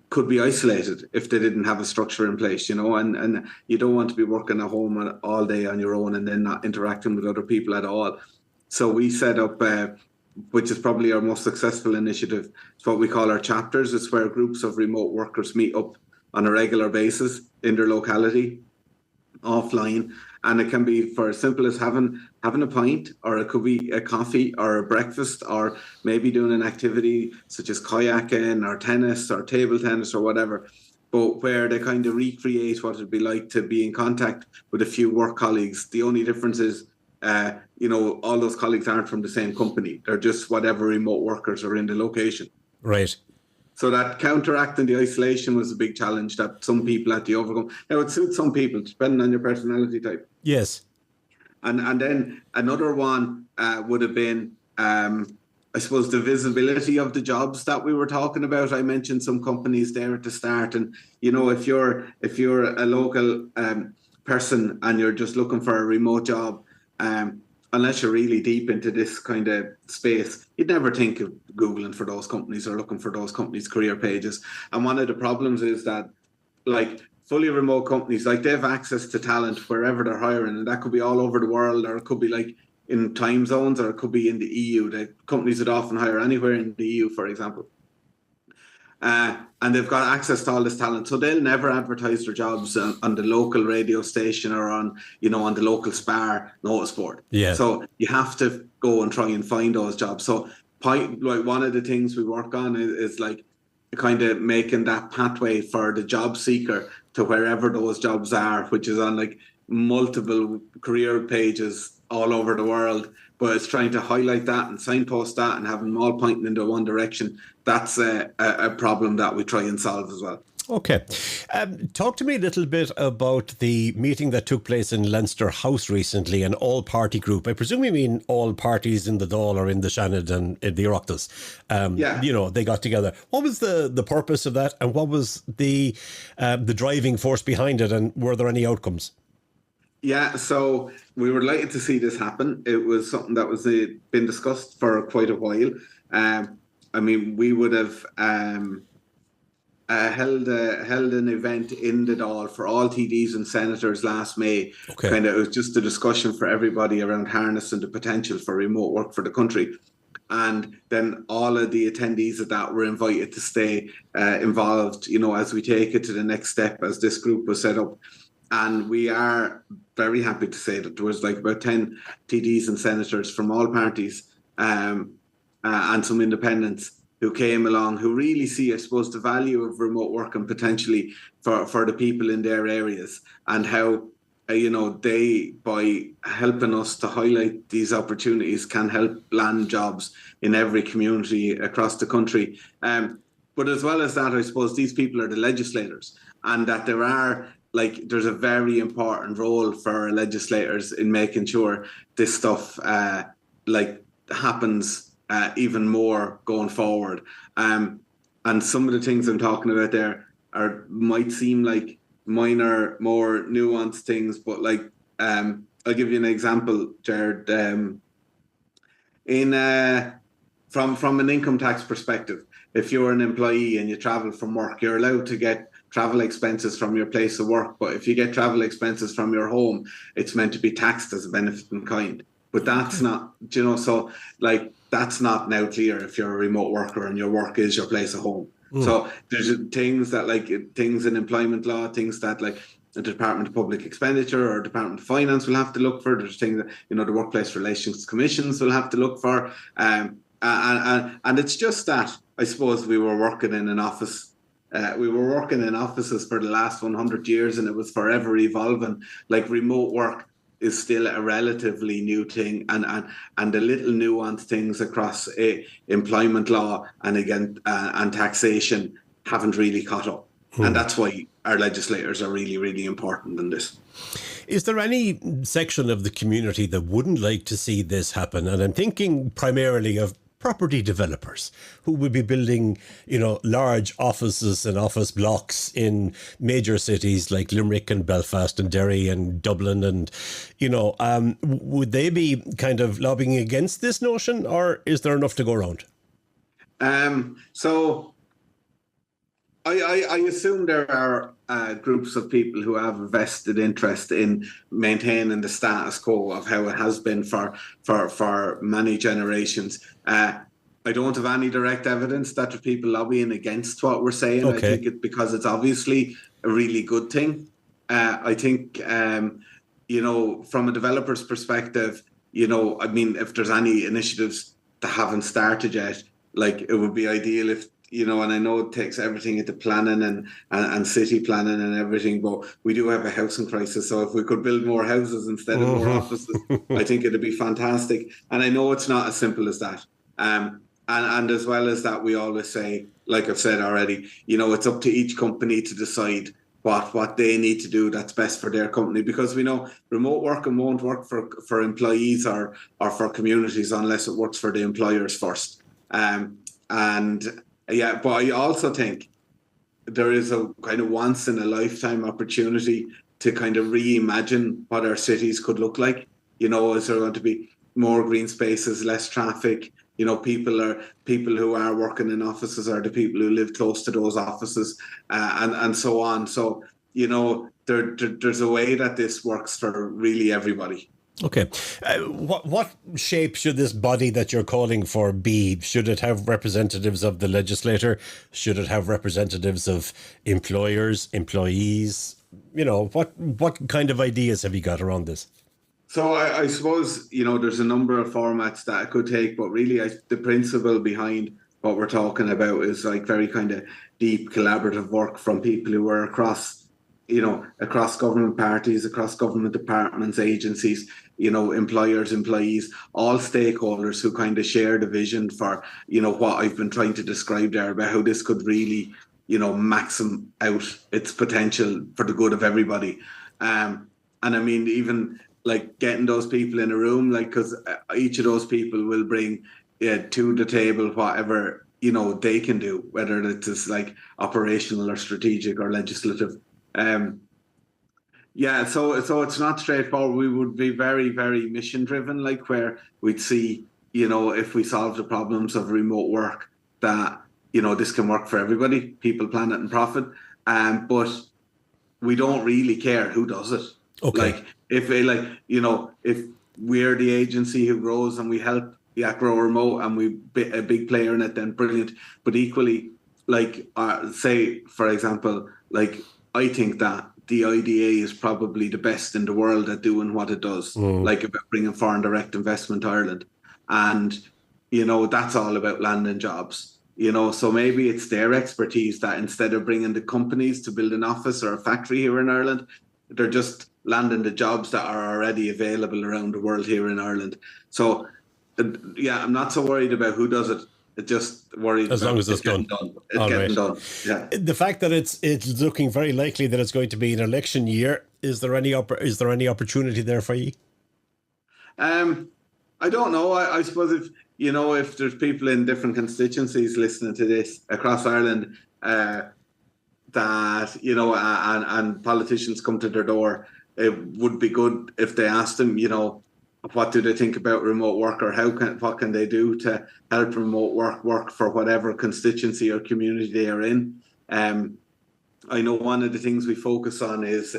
could be isolated if they didn't have a structure in place, and you don't want to be working at home all day on your own and then not interacting with other people at all. So we set up, which is probably our most successful initiative, it's what we call our chapters. It's where groups of remote workers meet up on a regular basis in their locality, offline, and it can be for as simple as having a pint, or it could be a coffee or a breakfast, or maybe doing an activity such as kayaking or tennis or table tennis or whatever, but where they kind of recreate what it'd be like to be in contact with a few work colleagues. The only difference is all those colleagues aren't from the same company. They're just whatever remote workers are in the location. Right. So that counteracting the isolation was a big challenge that some people had to overcome. Now, it suits some people, depending on your personality type. Yes. And then another one would have been, I suppose, the visibility of the jobs that we were talking about. I mentioned some companies there at the start. And, if you're a local person and you're just looking for a remote job, unless you're really deep into this kind of space, you'd never think of Googling for those companies or looking for those companies' career pages. And one of the problems is that, fully remote companies, they have access to talent wherever they're hiring, and that could be all over the world, or it could be in time zones, or it could be in the EU. The companies would often hire anywhere in the EU, for example. And they've got access to all this talent, so they'll never advertise their jobs on the local radio station or on the local Spar notice board. Yeah. So you have to go and try and find those jobs. So one of the things we work on is kind of making that pathway for the job seeker to wherever those jobs are, which is on multiple career pages all over the world. But it's trying to highlight that and signpost that and having them all pointing into one direction. That's a problem that we try and solve as well. Okay. Talk to me a little bit about the meeting that took place in Leinster House recently, an all-party group. I presume you mean all parties in the Dáil or in the Seanad and in the Oireachtas. Yeah. They got together. What was the purpose of that, and what was the driving force behind it, and were there any outcomes? Yeah, so we were delighted to see this happen. It was something that was been discussed for quite a while. We would have held an event in the Dáil for all TDs and senators last May. Okay. It was just a discussion for everybody around harnessing the potential for remote work for the country. And then all of the attendees of that were invited to stay involved, as we take it to the next step as this group was set up. And we are very happy to say that there was about 10 TDs and senators from all parties and some independents who came along, who really see, I suppose, the value of remote work and potentially for the people in their areas, and how, they, by helping us to highlight these opportunities, can help land jobs in every community across the country. But as well as that, I suppose these people are the legislators, and that there's a very important role for legislators in making sure this stuff happens even more going forward. And some of the things I'm talking about there might seem like minor, more nuanced things, but I'll give you an example, Jared. From an income tax perspective, if you're an employee and you travel from work, you're allowed to get travel expenses from your place of work. But if you get travel expenses from your home, it's meant to be taxed as a benefit in kind. But that's not, that's not now clear if you're a remote worker and your work is your place of home. So there's things things in employment law, things that the Department of Public Expenditure or Department of Finance will have to look for. There's things that, the Workplace Relations Commissions will have to look for. And it's just that, I suppose, we were working in an office. We were working in offices for the last 100 years, and it was forever evolving. Remote work is still a relatively new thing, and the little nuanced things across employment law and and taxation haven't really caught up. And that's why our legislators are really, really important in this. Is there any section of the community that wouldn't like to see this happen? And I'm thinking primarily of property developers who will be building, large offices and office blocks in major cities like Limerick and Belfast and Derry and Dublin, and would they be kind of lobbying against this notion, or is there enough to go around? So I assume there are groups of people who have a vested interest in maintaining the status quo of how it has been for many generations. I don't have any direct evidence that there are people lobbying against what we're saying. Okay. I think it's because it's obviously a really good thing. I think, from a developer's perspective, if there's any initiatives that haven't started yet, like it would be ideal if, and I know it takes everything into planning and city planning and everything, but we do have a housing crisis. So if we could build more houses instead of more offices, I think it'd be fantastic. And I know it's not as simple as that. And as well as that, we always say, like I've said already, it's up to each company to decide what they need to do that's best for their company, because we know remote working won't work for employees or for communities unless it works for the employers first. But I also think there is a kind of once in a lifetime opportunity to kind of reimagine what our cities could look like. Is there going to be more green spaces, less traffic? People who are working in offices are the people who live close to those offices, and so on. So, there's a way that this works for really everybody. Okay. What shape should this body that you're calling for be? Should it have representatives of the legislator? Should it have representatives of employers, employees? What kind of ideas have you got around this? So I suppose, there's a number of formats that it could take, but really the principle behind what we're talking about is like very kind of deep collaborative work from people who are across government parties, across government departments, agencies, employers, employees, all stakeholders who kind of share the vision for, what I've been trying to describe there about how this could really, maxim out its potential for the good of everybody. And I mean, even like getting those people in a room, like, because each of those people will bring to the table whatever, they can do, whether it's like operational or strategic or legislative. So it's not straightforward. We would be very, very mission driven, like where we'd see, if we solve the problems of remote work, that, this can work for everybody, people, planet and profit. But we don't really care who does it. Okay. If we're the agency who grows and we help grow remote and we a big player in it, then brilliant. But equally, say, for example, I think that the IDA is probably the best in the world at doing what it does, about bringing foreign direct investment to Ireland. And, that's all about landing jobs, so maybe it's their expertise that instead of bringing the companies to build an office or a factory here in Ireland, they're just landing the jobs that are already available around the world here in Ireland. So, I'm not so worried about who does it. Just worried as long as it's done. It's getting done. Yeah. The fact that it's looking very likely that it's going to be an election year, is there any opportunity there for you? I don't know. I suppose if there's people in different constituencies listening to this across Ireland, that and politicians come to their door, it would be good if they asked them, what do they think about remote work, or what can they do to help remote work for whatever constituency or community they are in. I know one of the things we focus on is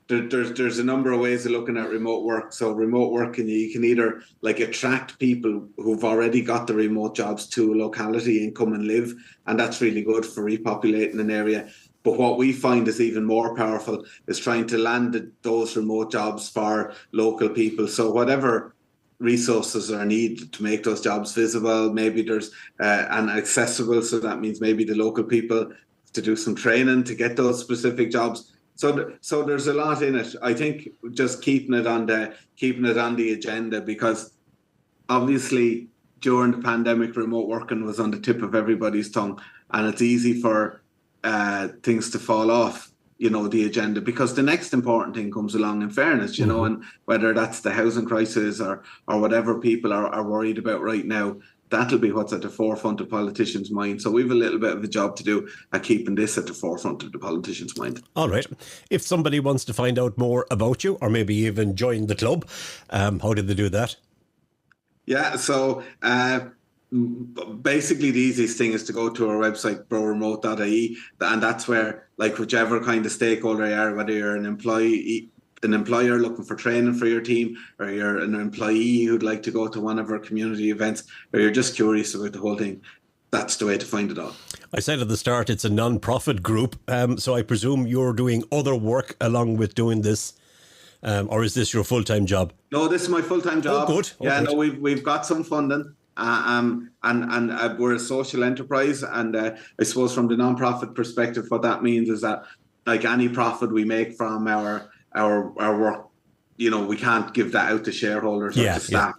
there's a number of ways of looking at remote work. So remote work, you can either attract people who've already got the remote jobs to a locality and come and live, and that's really good for repopulating an area. But what we find is even more powerful is trying to land those remote jobs for local people. So whatever resources are needed to make those jobs visible, maybe there's and accessible. So that means maybe the local people to do some training to get those specific jobs. So there's a lot in it. I think just keeping it on the agenda, because obviously during the pandemic, remote working was on the tip of everybody's tongue, and it's easy for things to fall off. the agenda, because the next important thing comes along, in fairness, and whether that's the housing crisis or whatever people are worried about right now, that'll be what's at the forefront of politicians' minds. So we've a little bit of a job to do at keeping this at the forefront of the politicians' mind. All right. If somebody wants to find out more about you, or maybe even join the club, how did they do that? Yeah, so basically the easiest thing is to go to our website, broremote.ie, and that's where, like, whichever kind of stakeholder you are, whether you're an employer looking for training for your team, or you're an employee who'd like to go to one of our community events, or you're just curious about the whole thing, that's the way to find it all. I said at the start it's a non-profit group, so I presume you're doing other work along with doing this, or is this your full-time job? No, this is my full-time job. Oh, good. No, we've got some funding. And we're a social enterprise, and I suppose from the non-profit perspective, what that means is that, like, any profit we make from our work, we can't give that out to shareholders or to staff,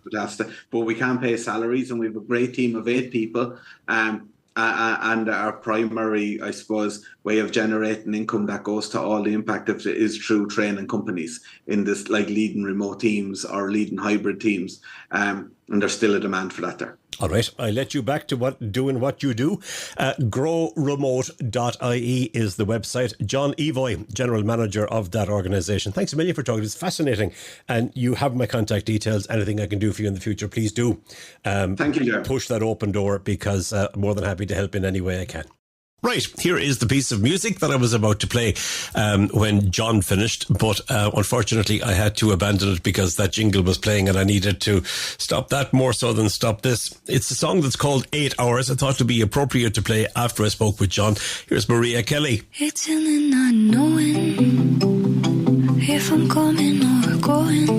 but we can pay salaries, and we have a great team of 8 people, and our primary, I suppose, way of generating income that goes to all the impact of it is through training companies in this, like leading remote teams or leading hybrid teams, and there's still a demand for that there. All right, I let you back to doing what you do. growremote.ie is the website. John Evoy, General Manager of that organisation. Thanks a million for talking. It's fascinating. And you have my contact details. Anything I can do for you in the future, please do. Thank you, Ger. Push that open door, because I'm more than happy to help in any way I can. Right, here is the piece of music that I was about to play when John finished, but unfortunately I had to abandon it because that jingle was playing and I needed to stop that more so than stop this. It's a song that's called 8 Hours. I thought it would be appropriate to play after I spoke with John. Here's Maria Kelly. It's in the not knowing if I'm coming or going,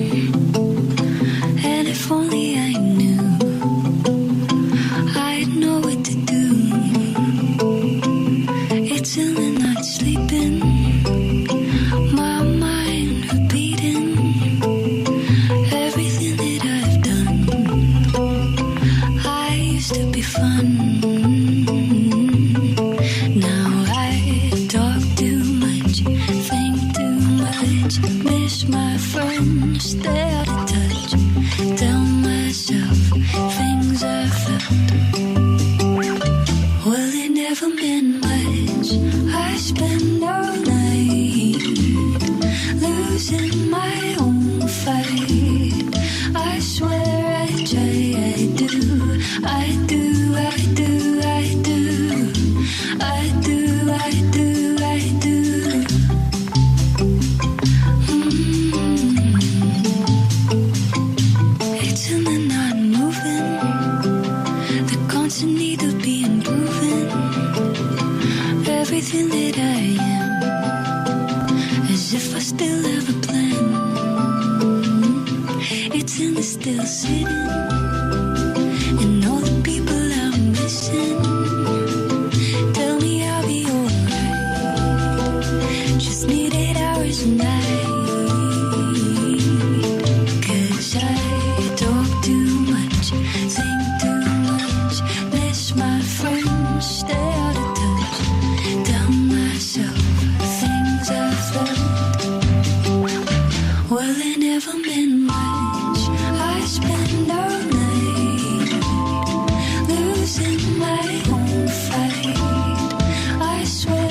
and if only I knew, I'd know what to do. It's in the not sleeping, my mind repeating everything that I've done. I used to be fun, now I talk too much, think too much, miss my friends, stay out of touch, tell myself things I felt. Well, it never meant much. I spend all night losing my own fight. I swear I try, I do. It's in the not moving, the constant need of being proven. Everything that I am, as if I still have a plan. It's in the still sitting, and all the people I'm missing. Tell me I'll be alright, just need 8 hours a night. 'Cause I talk too much, think too much, miss my friends, stay out of touch, tell myself things I felt. Well, it never meant much. I spend all night losing my own fight. I swear I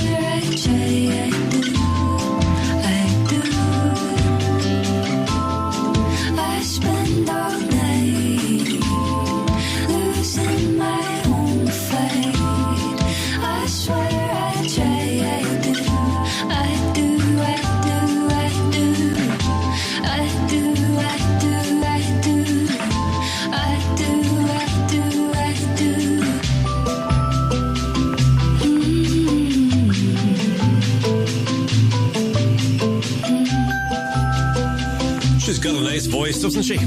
try, I do. I spend all night losing my own fight. I swear I try, I do. She's got a nice voice, doesn't she?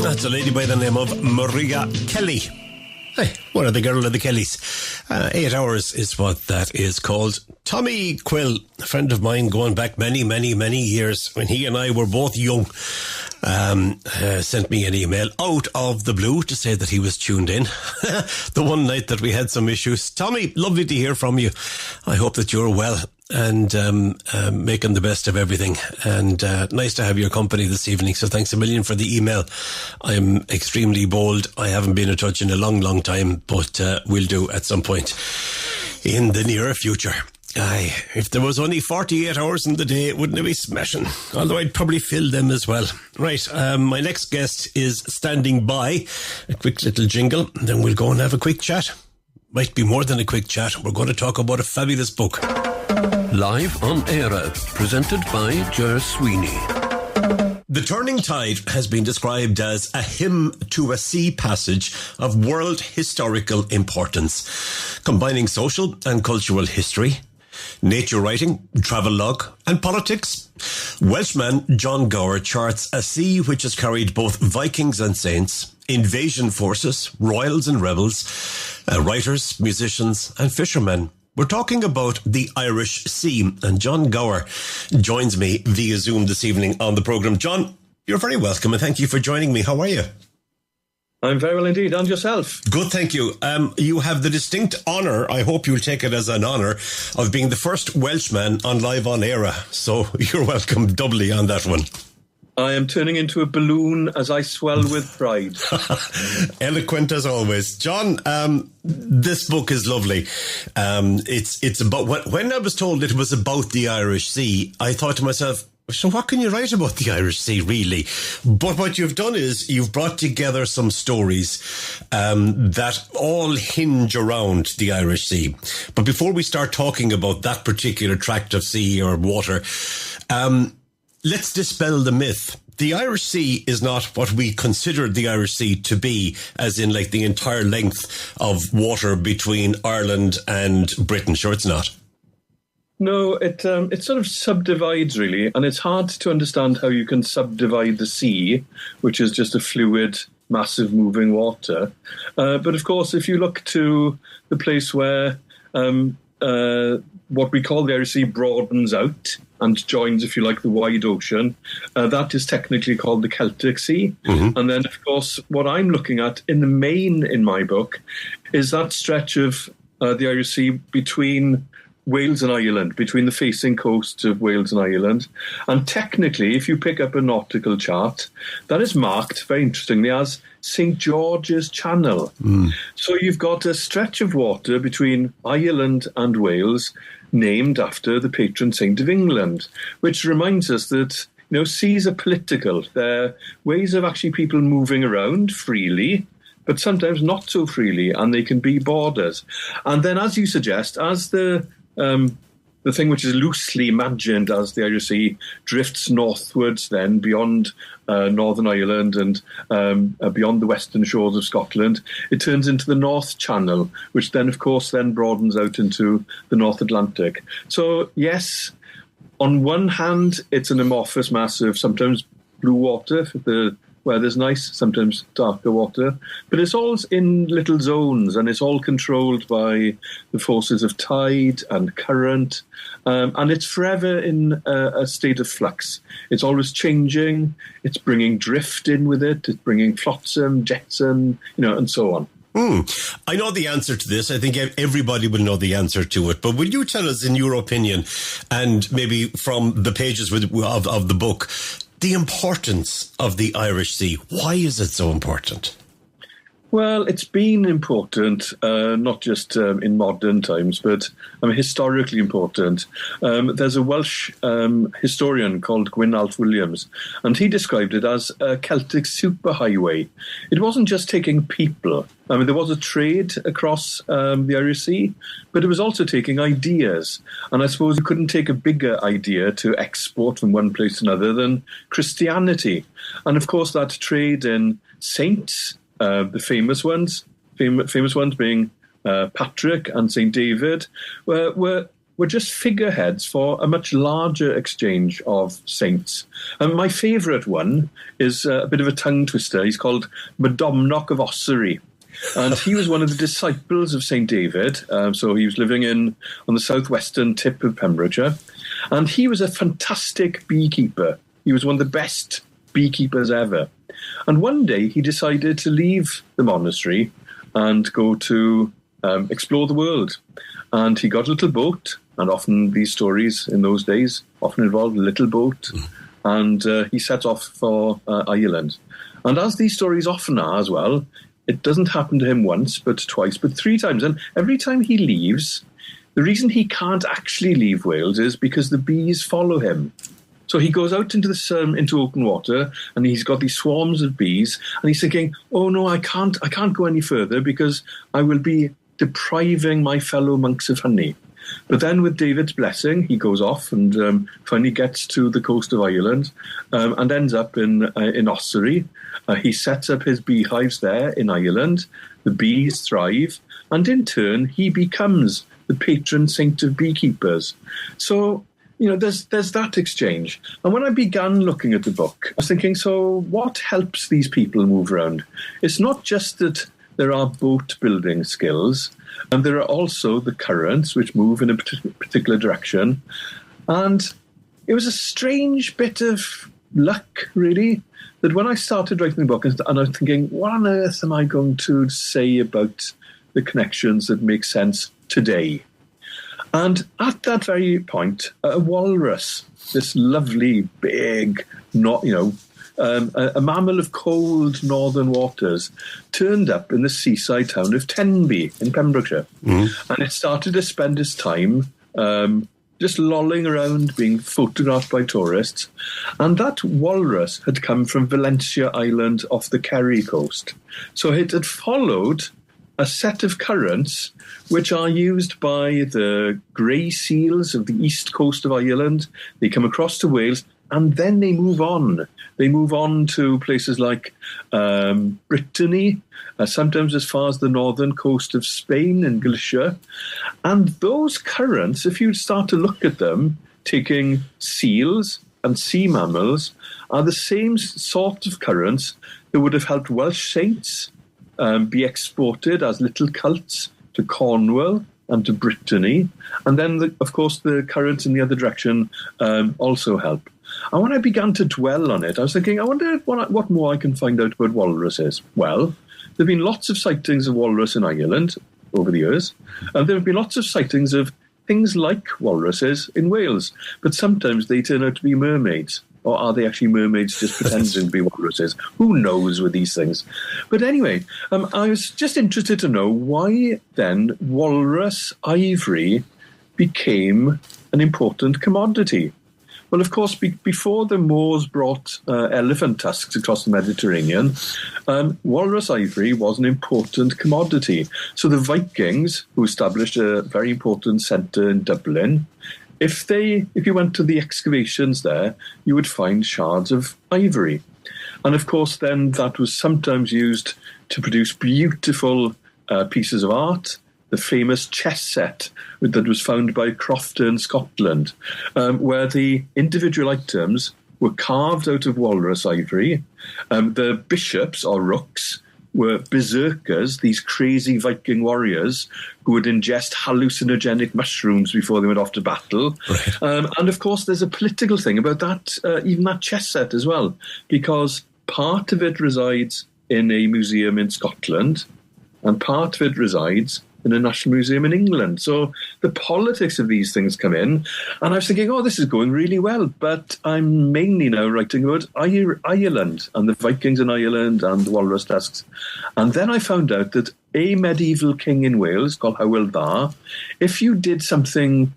That's a lady by the name of Maria Kelly. Hey, one of the girl of the Kellys. 8 Hours is what that is called. Tommy Quill, a friend of mine going back many, many, many years, when he and I were both young, sent me an email out of the blue to say that he was tuned in the one night that we had some issues. Tommy, lovely to hear from you. I hope that you're well. and making the best of everything. And nice to have your company this evening. So thanks a million for the email. I'm extremely bold. I haven't been in touch in a long, long time, but we'll do at some point in the nearer future. Aye, if there was only 48 hours in the day, it wouldn't be smashing. Although I'd probably fill them as well. Right, my next guest is standing by. A quick little jingle, and then we'll go and have a quick chat. Might be more than a quick chat. We're going to talk about a fabulous book. Live on Eire, presented by Ger Sweeney. The Turning Tide has been described as a hymn to a sea passage of world historical importance, combining social and cultural history, nature writing, travelogue and politics. Welshman John Gower charts a sea which has carried both Vikings and saints, invasion forces, royals and rebels, writers, musicians and fishermen. We're talking about the Irish Sea, and John Gower joins me via Zoom this evening on the programme. John, you're very welcome and thank you for joining me. How are you? I'm very well indeed. And yourself? Good, thank you. You have the distinct honour, I hope you'll take it as an honour, of being the first Welshman on Live on Eire. So you're welcome doubly on that one. I am turning into a balloon as I swell with pride. Eloquent as always. John, this book is lovely. It's about, when I was told it was about the Irish Sea, I thought to myself, so what can you write about the Irish Sea, really? But what you've done is you've brought together some stories that all hinge around the Irish Sea. But before we start talking about that particular tract of sea or water, let's dispel the myth. The Irish Sea is not what we consider the Irish Sea to be, as in like the entire length of water between Ireland and Britain. Sure, it's not. No, it sort of subdivides, really, and it's hard to understand how you can subdivide the sea, which is just a fluid, massive moving water. But of course, if you look to the place where what we call the Irish Sea broadens out and joins, if you like, the wide ocean, that is technically called the Celtic Sea. Mm-hmm. And then, of course, what I'm looking at in the main in my book is that stretch of the Irish Sea between Wales and Ireland, between the facing coasts of Wales and Ireland. And technically, if you pick up a nautical chart, that is marked, very interestingly, as St. George's Channel. Mm. So you've got a stretch of water between Ireland and Wales named after the patron saint of England, which reminds us that, you know, seas are political. They're ways of actually people moving around freely, but sometimes not so freely, and they can be borders. And then, as you suggest, as the thing which is loosely imagined as the Irish Sea drifts northwards then beyond Northern Ireland and beyond the western shores of Scotland, it turns into the North Channel, which then, of course, then broadens out into the North Atlantic. So, yes, on one hand, it's an amorphous mass of sometimes blue water for the weather's nice, sometimes darker water, but it's all in little zones and it's all controlled by the forces of tide and current, and it's forever in a state of flux. It's always changing, it's bringing drift in with it, it's bringing flotsam, jetsam, and so on. I know the answer to this. I think everybody will know the answer to it. But will you tell us, in your opinion, and maybe from the pages of the book, the importance of the Irish Sea? Why is it so important? Well, it's been important, not just in modern times, but historically important. There's a Welsh historian called Gwynalf Williams, and he described it as a Celtic superhighway. It wasn't just taking people. There was a trade across the Irish Sea, but it was also taking ideas. And I suppose you couldn't take a bigger idea to export from one place to another than Christianity. And of course, that trade in saints, the famous ones being Patrick and St. David, were just figureheads for a much larger exchange of saints. And my favourite one is a bit of a tongue twister. He's called Madomnoch of Ossory. And he was one of the disciples of St. David. So he was living on the southwestern tip of Pembrokeshire. And he was a fantastic beekeeper. He was one of the best beekeepers ever. And one day he decided to leave the monastery and go to explore the world. And he got a little boat and often these stories in those days often involved a little boat, and he sets off for Ireland. And as these stories often are as well, it doesn't happen to him once, but twice, but 3 times. And every time he leaves, the reason he can't actually leave Wales is because the bees follow him. So he goes out into the into open water, and he's got these swarms of bees, and he's thinking, "Oh no, I can't go any further because I will be depriving my fellow monks of honey." But then, with David's blessing, he goes off and finally gets to the coast of Ireland and ends up in Ossory. He sets up his beehives there in Ireland. The bees thrive, and in turn, he becomes the patron saint of beekeepers. So, there's that exchange. And when I began looking at the book, I was thinking, so what helps these people move around? It's not just that there are boat building skills, and there are also the currents which move in a particular direction. And it was a strange bit of luck, really, that when I started writing the book, and I was thinking, what on earth am I going to say about the connections that make sense today? And at that very point, a walrus, this lovely, big, a mammal of cold northern waters, turned up in the seaside town of Tenby in Pembrokeshire. And it started to spend its time just lolling around, being photographed by tourists. And that walrus had come from Valentia Island off the Kerry coast. So it had followed a set of currents which are used by the grey seals of the east coast of Ireland. They come across to Wales, and then they move on. They move on to places like Brittany, sometimes as far as the northern coast of Spain and Galicia. And those currents, if you start to look at them, taking seals and sea mammals, are the same sort of currents that would have helped Welsh saints be exported as little cults to Cornwall and to Brittany. And then, of course, the currents in the other direction also help. And when I began to dwell on it, I was thinking, I wonder what more I can find out about walruses. Well, there have been lots of sightings of walrus in Ireland over the years, and there have been lots of sightings of things like walruses in Wales, but sometimes they turn out to be mermaids. Or are they actually mermaids just pretending to be walruses? Who knows with these things? But anyway, I was just interested to know why then walrus ivory became an important commodity. Well, of course, before the Moors brought elephant tusks across the Mediterranean, walrus ivory was an important commodity. So the Vikings, who established a very important centre in Dublin, if you went to the excavations there, you would find shards of ivory. And of course, then that was sometimes used to produce beautiful pieces of art. The famous chess set that was found by Crofter in Scotland, where the individual items were carved out of walrus ivory. The bishops, or rooks, were berserkers, these crazy Viking warriors who would ingest hallucinogenic mushrooms before they went off to battle. Right. And of course, there's a political thing about that, even that chess set as well, because part of it resides in a museum in Scotland, and part of it resides in a national museum in England. So the politics of these things come in, and I was thinking, this is going really well, but I'm mainly now writing about Ireland and the Vikings in Ireland and the walrus tusks. And then I found out that a medieval king in Wales called Hywel Dda, if you did something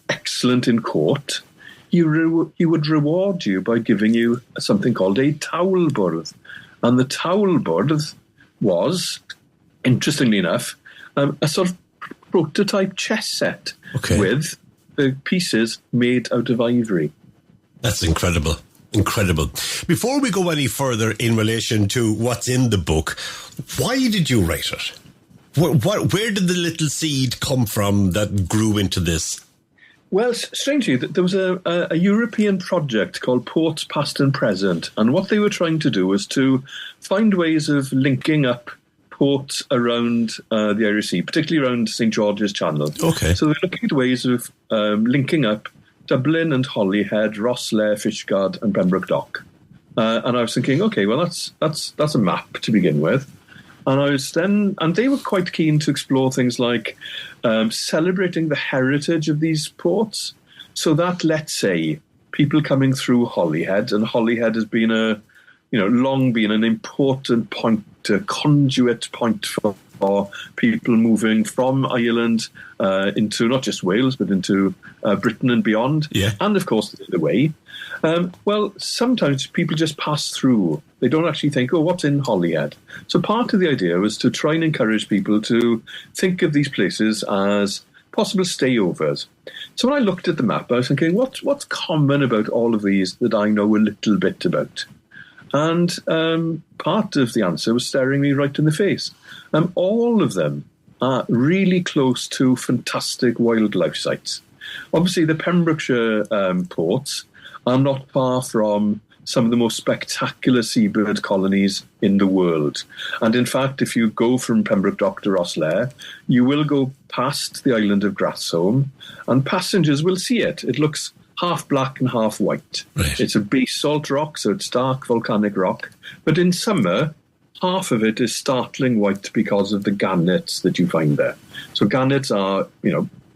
excellent in court, he would reward you by giving you something called a towelbwrdd. And the towelbwrdd was, interestingly enough, a sort of prototype chess set with the pieces made out of ivory. That's incredible. Incredible. Before we go any further in relation to what's in the book, why did you write it? Where did the little seed come from that grew into this? Well, strangely, there was a European project called Ports Past and Present, and what they were trying to do was to find ways of linking up ports around the Irish Sea, particularly around St George's Channel. Okay. So they're looking at ways of linking up Dublin and Holyhead, Rosslare, Fishguard and Pembroke Dock. And I was thinking, okay, well, that's a map to begin with. And they were quite keen to explore things like celebrating the heritage of these ports. So that, let's say, people coming through Holyhead, and Holyhead has been long been an important point, a conduit point for people moving from Ireland into not just Wales, but into Britain and beyond. Yeah. And, of course, the other way. Well, sometimes people just pass through. They don't actually think, oh, what's in Holyhead? So part of the idea was to try and encourage people to think of these places as possible stayovers. So when I looked at the map, I was thinking, what's common about all of these that I know a little bit about? And part of the answer was staring me right in the face. All of them are really close to fantastic wildlife sites. Obviously, the Pembrokeshire ports are not far from some of the most spectacular seabird colonies in the world. And in fact, if you go from Pembroke Dock to Rosslare, you will go past the island of Grassholm, and passengers will see it. It looks half black and half white. Right. It's a basalt rock, so it's dark volcanic rock. But in summer, half of it is startling white because of the gannets that you find there. So gannets are,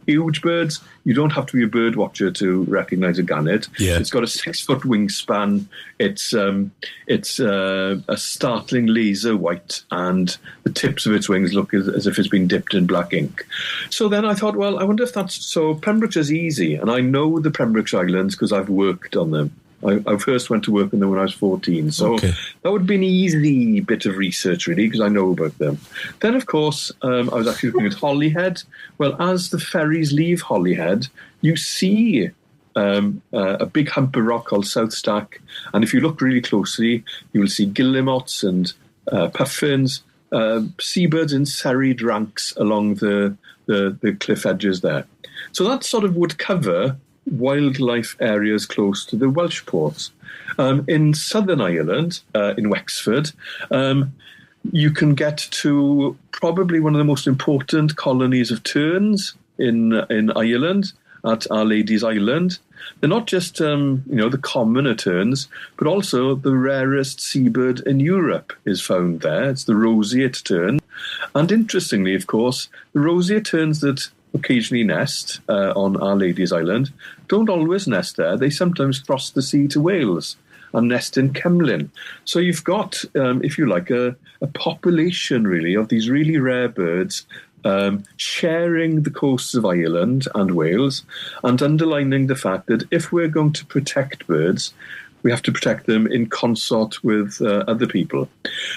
huge birds. You don't have to be a bird watcher to recognise a gannet. Yeah. It's got a 6-foot wingspan. It's a startling laser white, and the tips of its wings look as if it's been dipped in black ink. So then I thought, well, I wonder if that's... So Pembrokeshire's easy, and I know the Pembrokeshire Islands because I've worked on them. I first went to work on them when I was 14, so that would be an easy bit of research, really, because I know about them. Then, of course, I was actually looking at Holyhead. Well, as the ferries leave Holyhead, you see a big hump of rock called South Stack, and if you look really closely, you will see guillemots and puffins, seabirds in serried ranks along the cliff edges there. So that sort of would cover wildlife areas close to the Welsh ports. In Southern Ireland, in Wexford, you can get to probably one of the most important colonies of terns in Ireland, at Our Lady's Island. They're not just, the commoner terns, but also the rarest seabird in Europe is found there. It's the roseate tern. And interestingly, of course, the roseate terns that occasionally nest on Our Lady's Island don't always nest there. They sometimes cross the sea to Wales and nest in Cemlyn. So you've got, if you like, a population really of these really rare birds sharing the coasts of Ireland and Wales, and underlining the fact that if we're going to protect birds, we have to protect them in consort with other people.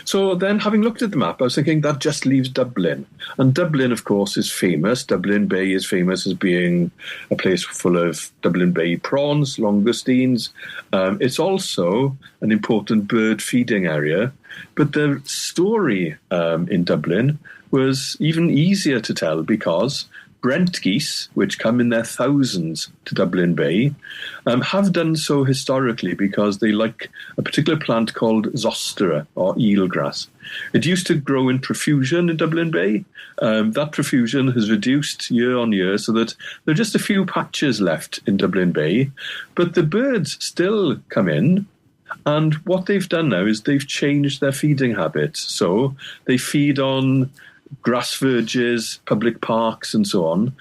So then, having looked at the map, I was thinking that just leaves Dublin. And Dublin, of course, is famous. Dublin Bay is famous as being a place full of Dublin Bay prawns, langoustines. It's also an important bird feeding area. But the story in Dublin was even easier to tell because Brent geese, which come in their thousands to Dublin Bay, have done so historically because they like a particular plant called zostera, or eelgrass. It used to grow in profusion in Dublin Bay. That profusion has reduced year on year so that there are just a few patches left in Dublin Bay, but the birds still come in. And what they've done now is they've changed their feeding habits. So they feed on grass verges, public parks, and so on.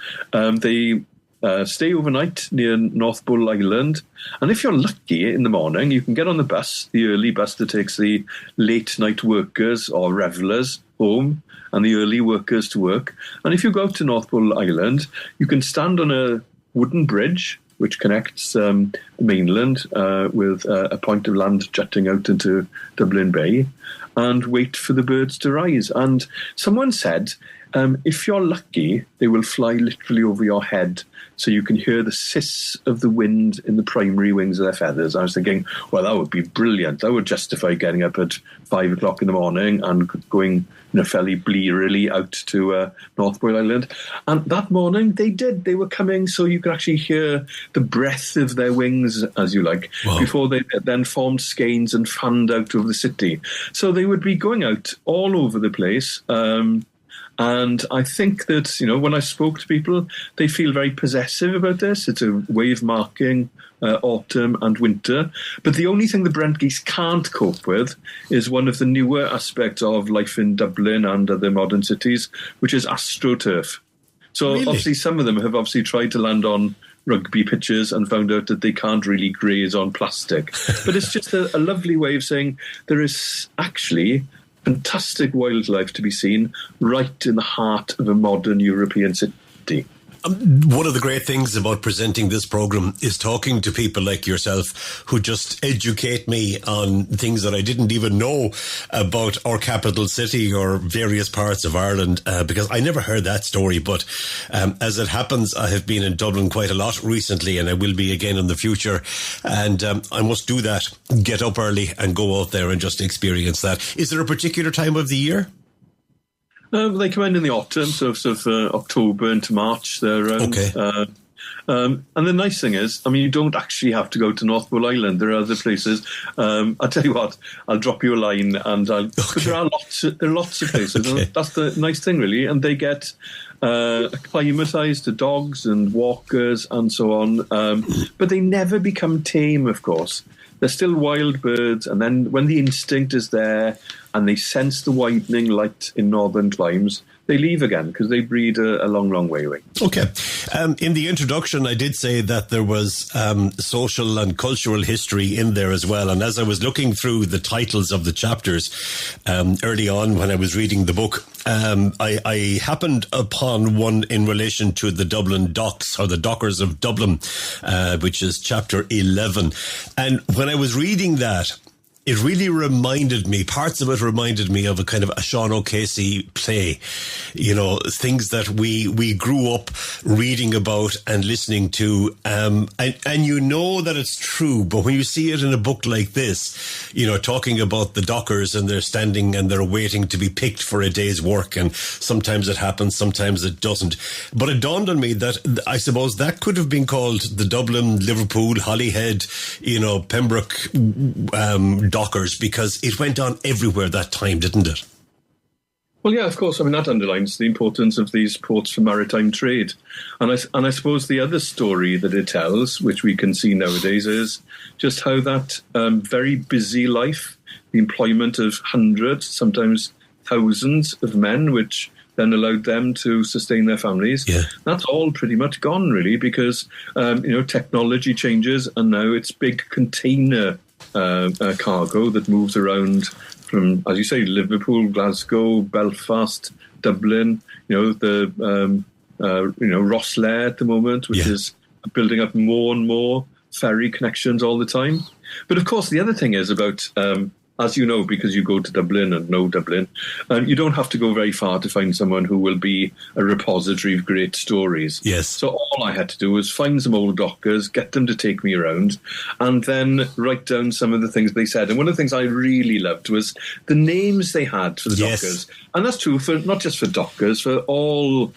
They stay overnight near North Bull Island. And if you're lucky in the morning, you can get on the bus, the early bus that takes the late night workers or revellers home and the early workers to work. And if you go out to North Bull Island, you can stand on a wooden bridge which connects the mainland with a point of land jutting out into Dublin Bay, and wait for the birds to rise. And someone said, if you're lucky, they will fly literally over your head so you can hear the siss of the wind in the primary wings of their feathers. I was thinking, well, that would be brilliant. That would justify getting up at 5 o'clock in the morning and going fairly blearily out to North Bull Island. And that morning they did. They were coming so you could actually hear the breath of their wings, as you like, before they then formed skeins and fanned out over the city. So they would be going out all over the place. And I think that, when I spoke to people, they feel very possessive about this. It's a way of marking autumn and winter. But the only thing the Brent geese can't cope with is one of the newer aspects of life in Dublin and other modern cities, which is AstroTurf. So obviously some of them have obviously tried to land on rugby pitches and found out that they can't really graze on plastic. But it's just a lovely way of saying there is actually fantastic wildlife to be seen right in the heart of a modern European city. One of the great things about presenting this program is talking to people like yourself who just educate me on things that I didn't even know about our capital city or various parts of Ireland, because I never heard that story. But as it happens, I have been in Dublin quite a lot recently, and I will be again in the future. And I must do that, get up early and go out there and just experience that. Is there a particular time of the year? They come in the autumn, so sort of October into March. They're around. Okay. And the nice thing is, you don't actually have to go to North Pole Island. There are other places. I'll tell you what, I'll drop you a line, and there are lots of places. Okay. And that's the nice thing, really. And they get acclimatized to dogs and walkers and so on. But they never become tame, of course. They're still wild birds, and then when the instinct is there and they sense the widening light in northern climes, they leave again because they breed a long, long way away. Okay. In the introduction, I did say that there was social and cultural history in there as well. And as I was looking through the titles of the chapters early on when I was reading the book, I happened upon one in relation to the Dublin Docks, or the Dockers of Dublin, which is chapter 11. And when I was reading that, it really reminded me, parts of it reminded me of a kind of a Sean O'Casey play, things that we grew up reading about and listening to. And you know that it's true, but when you see it in a book like this, talking about the dockers and they're standing and they're waiting to be picked for a day's work, and sometimes it happens, sometimes it doesn't. But it dawned on me that I suppose that could have been called the Dublin, Liverpool, Holyhead, Pembroke, Dockers, because it went on everywhere that time, didn't it? Well, yeah, of course. That underlines the importance of these ports for maritime trade. And I suppose the other story that it tells, which we can see nowadays, is just how that very busy life, the employment of hundreds, sometimes thousands of men, which then allowed them to sustain their families. Yeah. That's all pretty much gone, really, because, technology changes, and now it's big container cargo that moves around from, as you say, Liverpool, Glasgow, Belfast, Dublin. The Rosslare at the moment, which is building up more and more ferry connections all the time. But of course, the other thing is about, as you know, because you go to Dublin and know Dublin, you don't have to go very far to find someone who will be a repository of great stories. Yes. So all I had to do was find some old dockers, get them to take me around, and then write down some of the things they said. And one of the things I really loved was the names they had for the dockers. And that's true for not just for dockers, for all,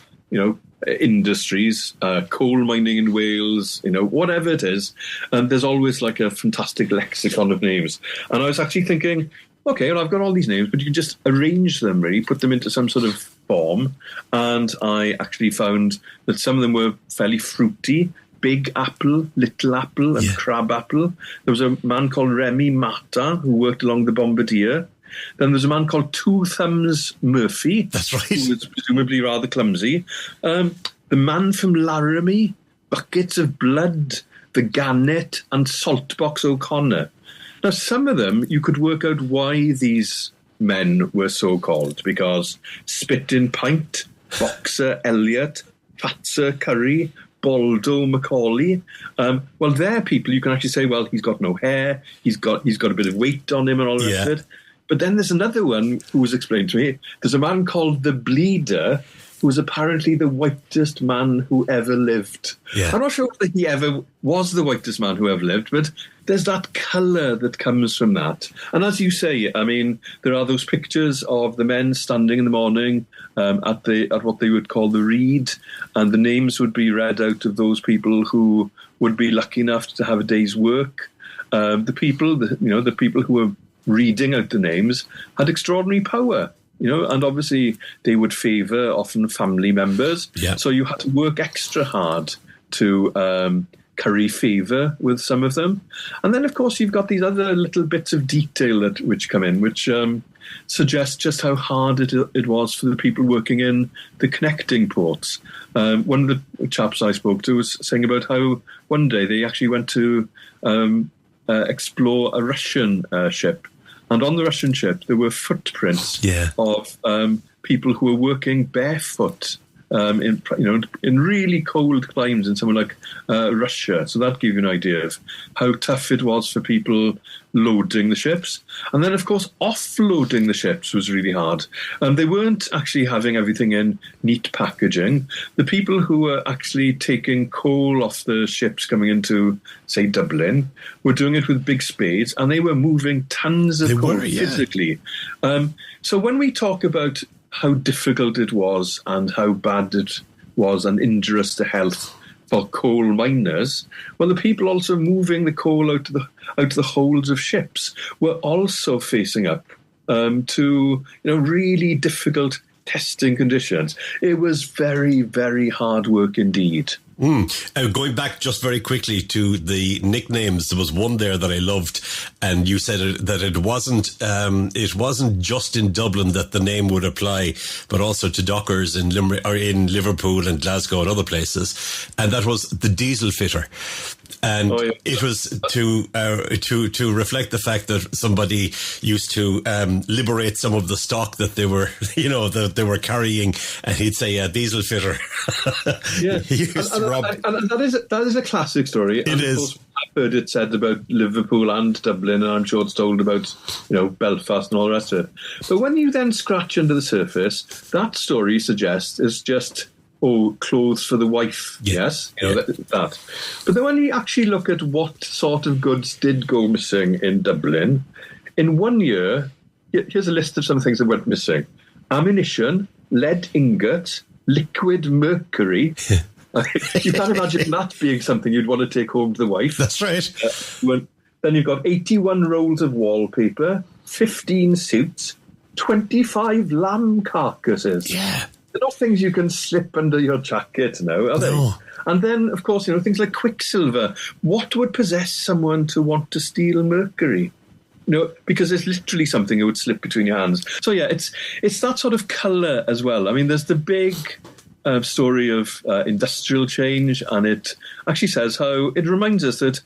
industries, coal mining in Wales, whatever it is. And there's always like a fantastic lexicon of names. And I was actually thinking, okay, well, I've got all these names, but you can just arrange them, really, put them into some sort of form. And I actually found that some of them were fairly fruity. Big apple, little apple, and crab apple. There was a man called Remy Mata who worked along the Bombardier. Then there's a man called Two Thumbs Murphy. That's right. Who was presumably rather clumsy. The man from Laramie, Buckets of Blood, The Gannet, and Saltbox O'Connor. Now, some of them, you could work out why these men were so called, because Spittin' Pint, Boxer Elliot, Fatser Curry, Baldo Macaulay. Well, they're people you can actually say, well, he's got no hair, he's got a bit of weight on him and all the rest of it. But then there's another one who was explained to me. There's a man called the Bleeder, who was apparently the whitest man who ever lived. Yeah. I'm not sure whether he ever was the whitest man who ever lived, but there's that colour that comes from that. And as you say, there are those pictures of the men standing in the morning at what they would call the reed, and the names would be read out of those people who would be lucky enough to have a day's work. The people who were reading out the names had extraordinary power. and obviously they would favour often family members. Yeah. So you had to work extra hard to curry favour with some of them. And then, of course, you've got these other little bits of detail which come in, which suggest just how hard it was for the people working in the connecting ports. One of the chaps I spoke to was saying about how one day they actually went to explore a Russian ship. And on the Russian ship, there were footprints of people who were working barefoot in really cold climes in somewhere like Russia. So that gave you an idea of how tough it was for people loading the ships. And then, of course, offloading the ships was really hard. They weren't actually having everything in neat packaging. The people who were actually taking coal off the ships coming into, say, Dublin, were doing it with big spades, and they were moving tons of coal physically. So when we talk about how difficult it was and how bad it was and injurious to health for coal miners, well, the people also moving the coal out to the holds of ships were also facing up to really difficult testing conditions. It was very, very hard work indeed. Going back just very quickly to the nicknames, there was one there that I loved, and you said that it wasn't just in Dublin that the name would apply, but also to dockers in Liverpool and Glasgow and other places, and that was the diesel fitter. And it was to reflect the fact that somebody used to liberate some of the stock that they were, that they were carrying, and he'd say, diesel fitter. Yeah. And that is a classic story. It is. I've heard it said about Liverpool and Dublin, and I'm sure it's told about, Belfast and all the rest of it. But when you then scratch under the surface, that story suggests is just, clothes for the wife. Yeah. Yes, that. But then when you actually look at what sort of goods did go missing in Dublin, in 1 year, here's a list of some things that went missing: ammunition, lead ingot, liquid mercury. You can't imagine that being something you'd want to take home to the wife. That's right. Then you've got 81 rolls of wallpaper, 15 suits, 25 lamb carcasses. Yeah. They're not things you can slip under your jacket now, are they? No. And then, of course, things like quicksilver. What would possess someone to want to steal mercury? Because it's literally something that would slip between your hands. So, yeah, it's that sort of colour as well. I mean, there's the big story of industrial change, and it actually says how it reminds us that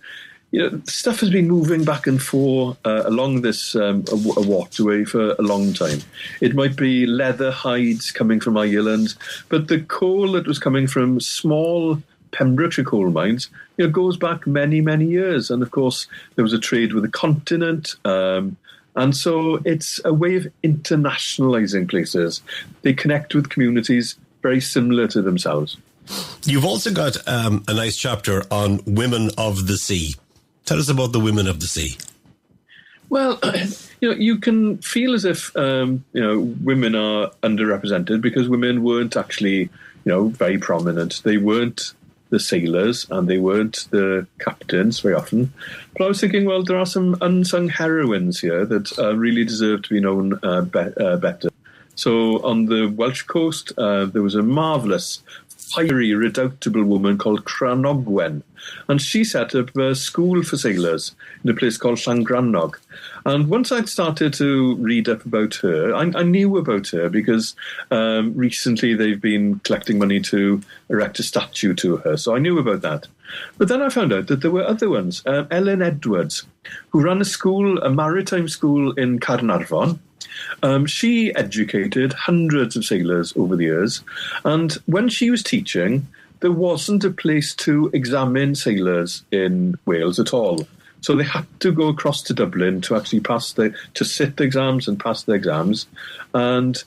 stuff has been moving back and forth along this waterway for a long time. It might be leather hides coming from Ireland, but the coal that was coming from small Pembrokeshire coal mines goes back many, many years. And of course, there was a trade with the continent. And so it's a way of internationalising places. They connect with communities very similar to themselves. You've also got a nice chapter on women of the sea. Tell us about the women of the sea. Well, you can feel as if, women are underrepresented because women weren't actually, very prominent. They weren't the sailors and they weren't the captains very often. But I was thinking, well, there are some unsung heroines here that really deserve to be known better. So on the Welsh coast, there was a marvellous, fiery, redoubtable woman called Cranogwen. And she set up a school for sailors in a place called Llangrannog. And once I'd started to read up about her, I knew about her because recently they've been collecting money to erect a statue to her. So I knew about that. But then I found out that there were other ones. Ellen Edwards, who ran a maritime school in Caernarfon. She educated hundreds of sailors over the years. And when she was teaching, there wasn't a place to examine sailors in Wales at all. So they had to go across to Dublin to actually to sit the exams and pass the exams. And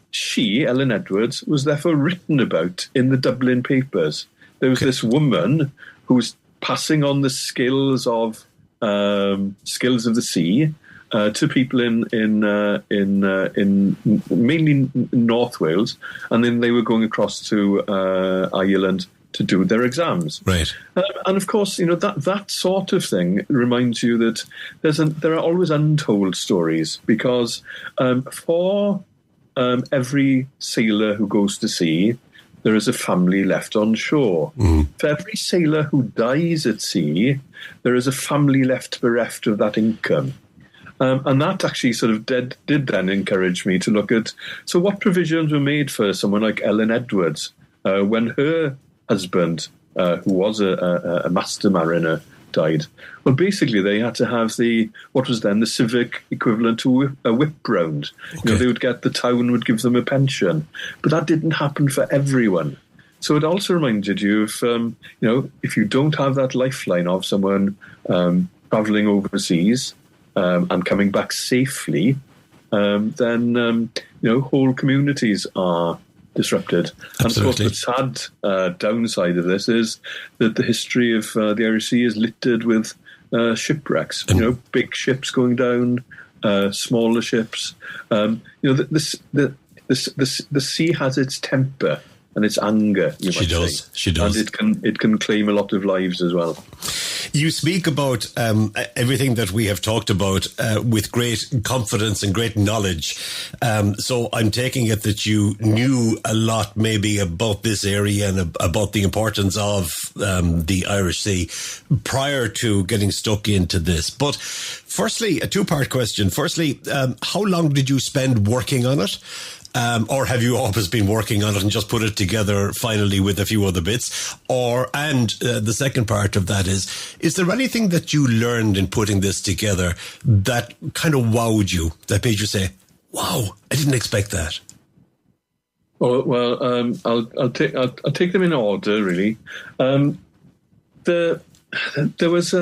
she, Ellen Edwards, was therefore written about in the Dublin papers. There was this woman who was passing on the skills of the sea to people in mainly North Wales, and then they were going across to Ireland to do their exams. Right. And of course, that sort of thing reminds you that there are always untold stories, because for every sailor who goes to sea, there is a family left on shore. For every sailor who dies at sea, there is a family left bereft of that income. And that actually sort of did then encourage me to look at, so what provisions were made for someone like Ellen Edwards when her husband, who was a master mariner, died. Well, basically, they had to have what was then the civic equivalent to a whip round. Okay. They would get, the town would give them a pension. But that didn't happen for everyone. So it also reminded you of, if you don't have that lifeline of someone travelling overseas and coming back safely, then, whole communities are disrupted. Absolutely. And of course, the sad downside of this is that the history of the Irish Sea is littered with shipwrecks. Big ships going down, smaller ships. The sea has its temper and its anger. She does. And it can claim a lot of lives as well. You speak about everything that we have talked about with great confidence and great knowledge. So I'm taking it that you knew a lot maybe about this area and about the importance of the Irish Sea prior to getting stuck into this. But firstly, a two-part question. Firstly, how long did you spend working on it? Or have you always been working on it and just put it together finally with a few other bits? And the second part of that is there anything that you learned in putting this together that kind of wowed you, that made you say, wow, I didn't expect that? Well, I'll take them in order, really. There was...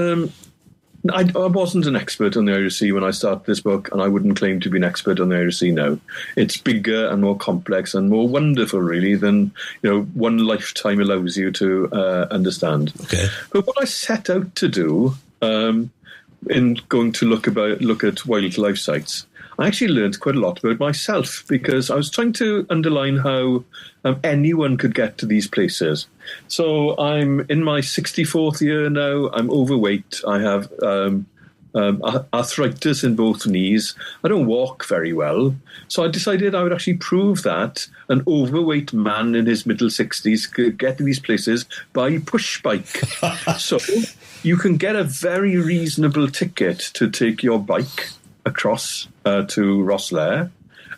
I wasn't an expert on the Irish Sea when I started this book, and I wouldn't claim to be an expert on the Irish Sea now. It's bigger and more complex and more wonderful, really, than one lifetime allows you to understand. Okay. But what I set out to do in going to look at wildlife sites, I actually learned quite a lot about myself, because I was trying to underline how anyone could get to these places. So I'm in my 64th year now. I'm overweight. I have arthritis in both knees. I don't walk very well. So I decided I would actually prove that an overweight man in his middle 60s could get to these places by push bike. So you can get a very reasonable ticket to take your bike across to Rosslare.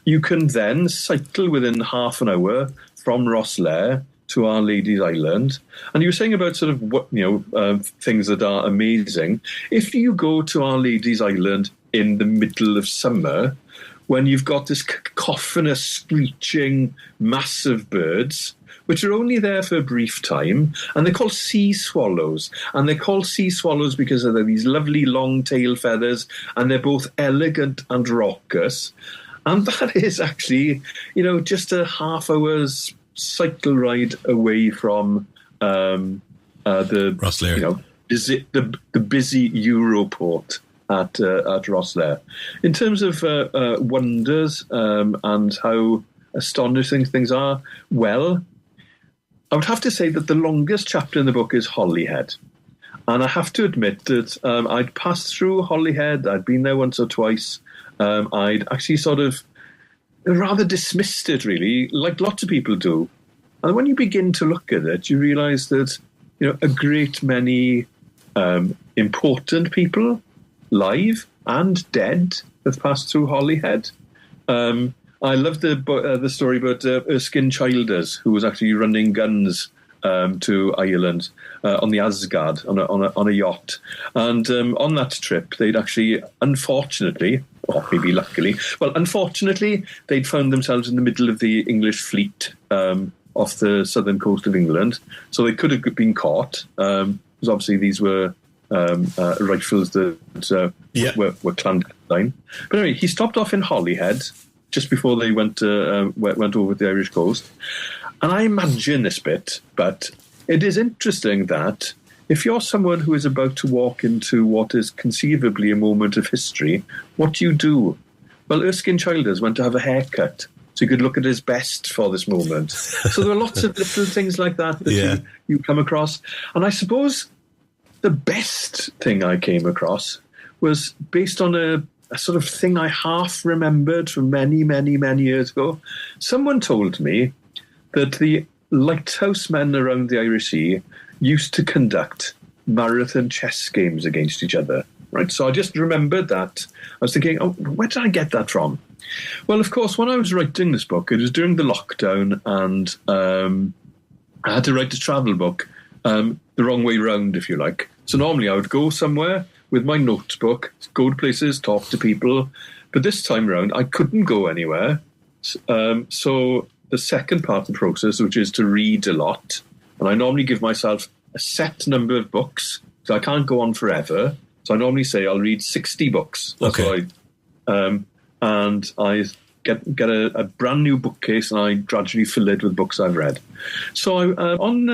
You can then cycle within half an hour from Rosslare to Our Lady's Island. And you were saying about sort of what things that are amazing. If you go to Our Lady's Island in the middle of summer, when you've got this cacophonous, screeching mass of birds, which are only there for a brief time, and they're called sea swallows. And they're called sea swallows because of these lovely long tail feathers, and they're both elegant and raucous. And that is actually, just a half hour's cycle ride away from the Rosslare. The busy Europort at Rosslare. In terms of wonders and how astonishing things are, well, I would have to say that the longest chapter in the book is Holyhead. And I have to admit that I'd passed through Holyhead. I'd been there once or twice. I'd actually sort of rather dismissed it, really, like lots of people do. And when you begin to look at it, you realise that, a great many important people, live and dead, have passed through Holyhead. I love the story about Erskine Childers, who was actually running guns to Ireland on the Asgard on a yacht, and on that trip they'd actually, unfortunately, or maybe luckily, unfortunately, they'd found themselves in the middle of the English fleet off the southern coast of England, so they could have been caught. Because obviously these were rifles that were clandestine. But anyway, he stopped off in Holyhead just before they went over the Irish coast. And I imagine this bit, but it is interesting that if you're someone who is about to walk into what is conceivably a moment of history, what do you do? Well, Erskine Childers went to have a haircut. so you could look at his best for this moment. So there are lots of little things like that you come across. And I suppose the best thing I came across was based on a sort of thing I half remembered from many, many, many years ago. Someone told me that the lighthouse men around the Irish Sea used to conduct marathon chess games against each other, right? So I just remembered that. I was thinking, where did I get that from? Well, of course, when I was writing this book, it was during the lockdown, and I had to write a travel book the wrong way round, if you like. So normally I would go somewhere with my notebook, go to places, talk to people. But this time round, I couldn't go anywhere. So the second part of the process, which is to read a lot, and I normally give myself a set number of books, so I can't go on forever. So I normally say I'll read 60 books. That's what and I get a brand new bookcase, and I gradually fill it with books I've read. So on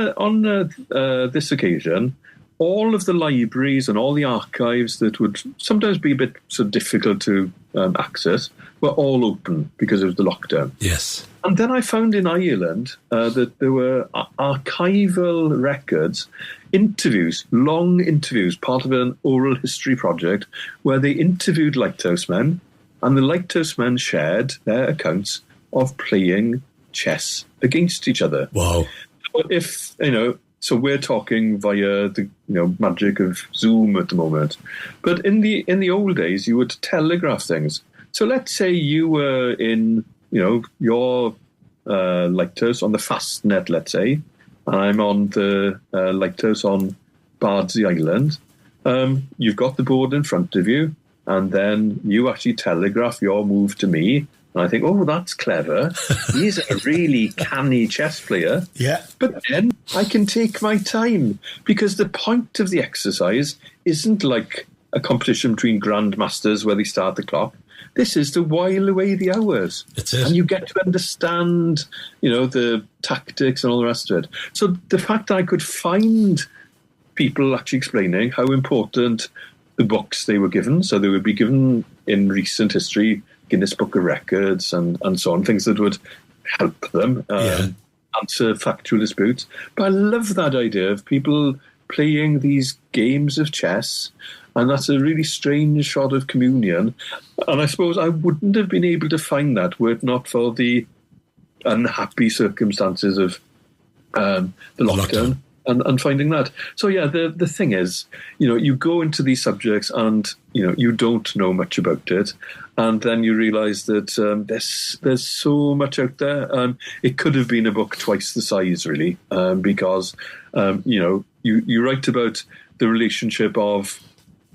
this occasion, all of the libraries and all the archives that would sometimes be a bit sort of difficult to access were all open because of the lockdown. Yes. And then I found in Ireland that there were archival records, interviews, long interviews, part of an oral history project where they interviewed lighthouse men, and the lighthouse men shared their accounts of playing chess against each other. Wow. So we're talking via the magic of Zoom at the moment. But in the old days, you would telegraph things. So let's say you were in your lighthouse on the Fastnet, let's say, and I'm on the lighthouse on Bardsey Island. You've got the board in front of you, and then you actually telegraph your move to me. And I think, that's clever. He's a really canny chess player. Yeah. But then I can take my time, because the point of the exercise isn't like a competition between grandmasters where they start the clock. This is to while away the hours. That's it. And you get to understand, the tactics and all the rest of it. So the fact that I could find people actually explaining how important the books they were given, so they would be given in recent history, Guinness Book of Records and so on, things that would help them answer factual disputes. But I love that idea of people playing these games of chess, and that's a really strange sort of communion. And I suppose I wouldn't have been able to find that were it not for the unhappy circumstances of the lockdown. And finding that. So, the thing is, you go into these subjects and, you don't know much about it. And then you realise that there's so much out there. It could have been a book twice the size, really, because, you write about the relationship of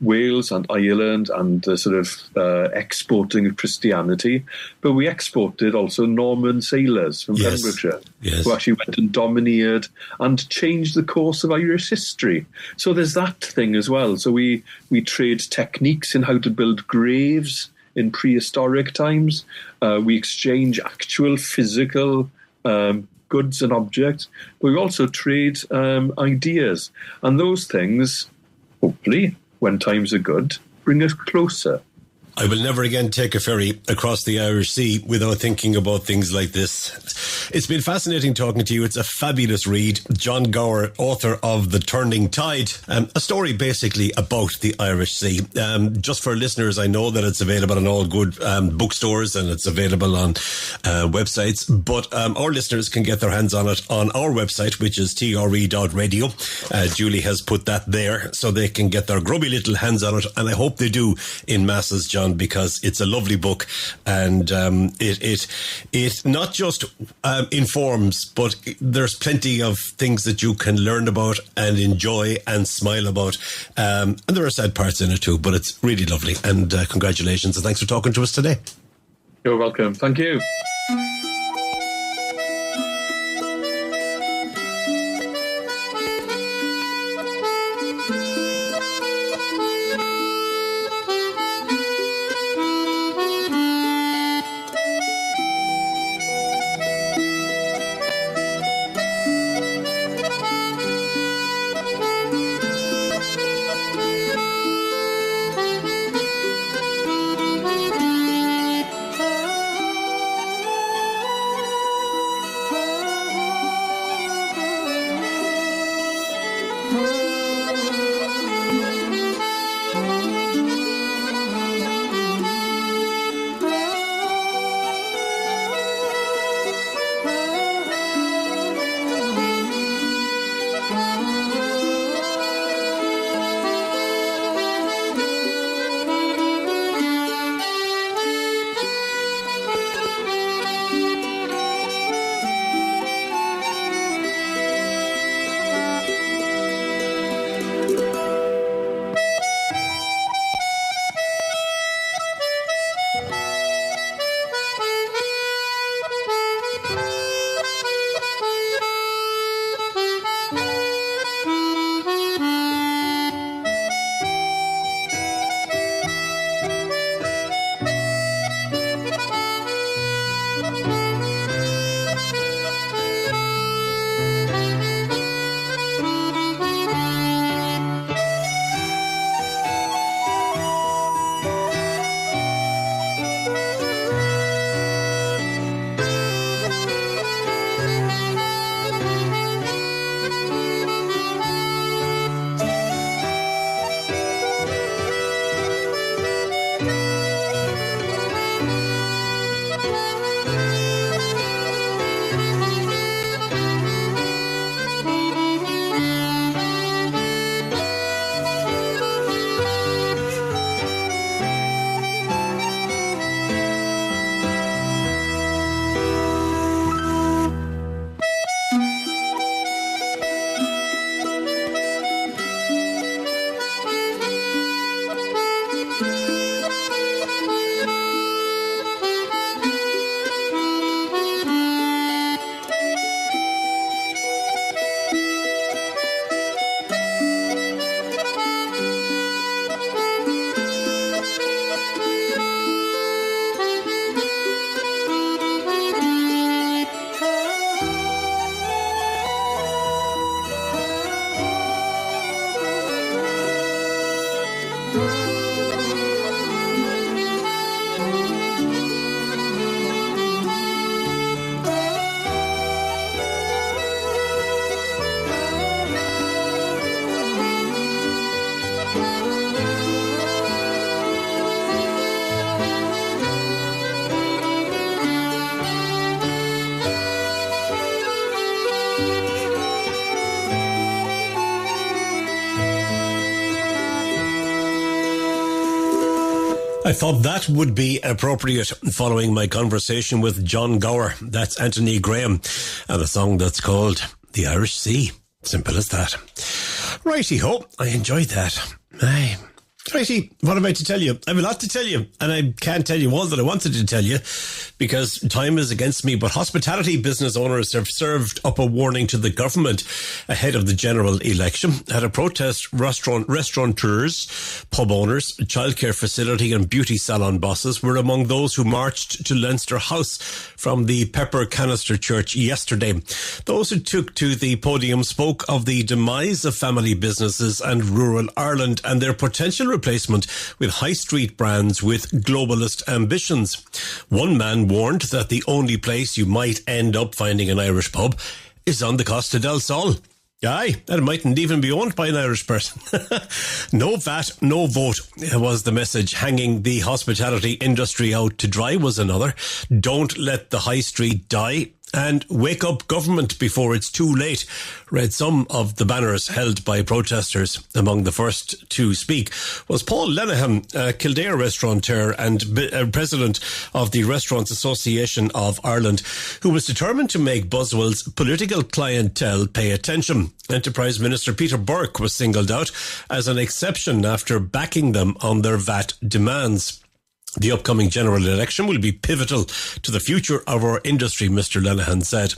Wales and Ireland and the sort of exporting of Christianity, but we exported also Norman sailors from Pembrokeshire who actually went and domineered and changed the course of Irish history. So there's that thing as well. So we trade techniques in how to build graves in prehistoric times. We exchange actual physical goods and objects, but we also trade ideas. And those things, hopefully, when times are good, bring us closer. I will never again take a ferry across the Irish Sea without thinking about things like this. It's been fascinating talking to you. It's a fabulous read. John Gower, author of The Turning Tide, a story basically about the Irish Sea. Just for listeners, I know that it's available on all good bookstores and it's available on websites, but our listeners can get their hands on it on our website, which is TRE.radio. Julie has put that there so they can get their grubby little hands on it, and I hope they do in masses, John, because it's a lovely book, and it not just informs, but there's plenty of things that you can learn about and enjoy and smile about, and there are sad parts in it too, but it's really lovely. And congratulations and thanks for talking to us today. You're welcome. Thank you. I thought that would be appropriate following my conversation with John Gower. That's Anthony Graham, and a song that's called The Irish Sea. Simple as that. Righty-ho, I enjoyed that. Aye. Righty, what am I to tell you? I have a lot to tell you, and I can't tell you all that I wanted to tell you because time is against me. But hospitality business owners have served up a warning to the government ahead of the general election. At a protest, restaurateurs, pub owners, childcare facility and beauty salon bosses were among those who marched to Leinster House from the Pepper Canister Church yesterday. Those who took to the podium spoke of the demise of family businesses and rural Ireland and their potential replacement with high street brands with globalist ambitions. One man warned that the only place you might end up finding an Irish pub is on the Costa del Sol. Aye, that mightn't even be owned by an Irish person. No VAT, no vote was the message. Hanging the hospitality industry out to dry was another. Don't let the high street die. And wake up government before it's too late, read some of the banners held by protesters. Among the first to speak was Paul Lenihan, Kildare restaurateur and president of the Restaurants Association of Ireland, who was determined to make Boswell's political clientele pay attention. Enterprise Minister Peter Burke was singled out as an exception after backing them on their VAT demands. The upcoming general election will be pivotal to the future of our industry, Mr. Lenihan said.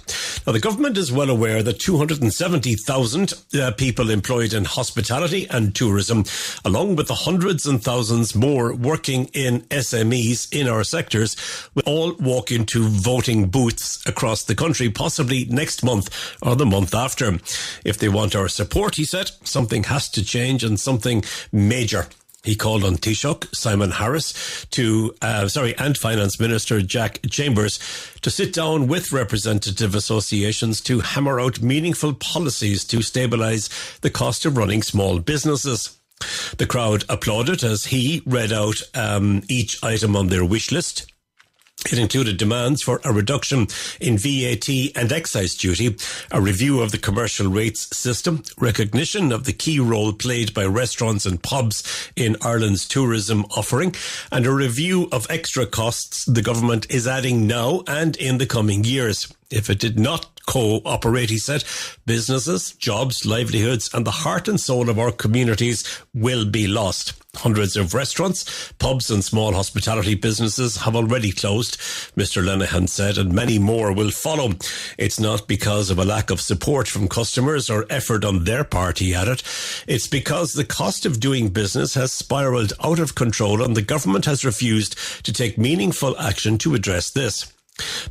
Now, the government is well aware that 270,000 people employed in hospitality and tourism, along with the hundreds and thousands more working in SMEs in our sectors, will all walk into voting booths across the country, possibly next month or the month after. If they want our support, he said, something has to change and something major. He called on Taoiseach Simon Harris and Finance Minister Jack Chambers to sit down with representative associations to hammer out meaningful policies to stabilise the cost of running small businesses. The crowd applauded as he read out each item on their wish list. It included demands for a reduction in VAT and excise duty, a review of the commercial rates system, recognition of the key role played by restaurants and pubs in Ireland's tourism offering, and a review of extra costs the government is adding now and in the coming years. If it did not cooperate, he said, businesses, jobs, livelihoods and the heart and soul of our communities will be lost. Hundreds of restaurants, pubs and small hospitality businesses have already closed, Mr. Lenihan said, and many more will follow. It's not because of a lack of support from customers or effort on their part, he added. It's because the cost of doing business has spiralled out of control and the government has refused to take meaningful action to address this.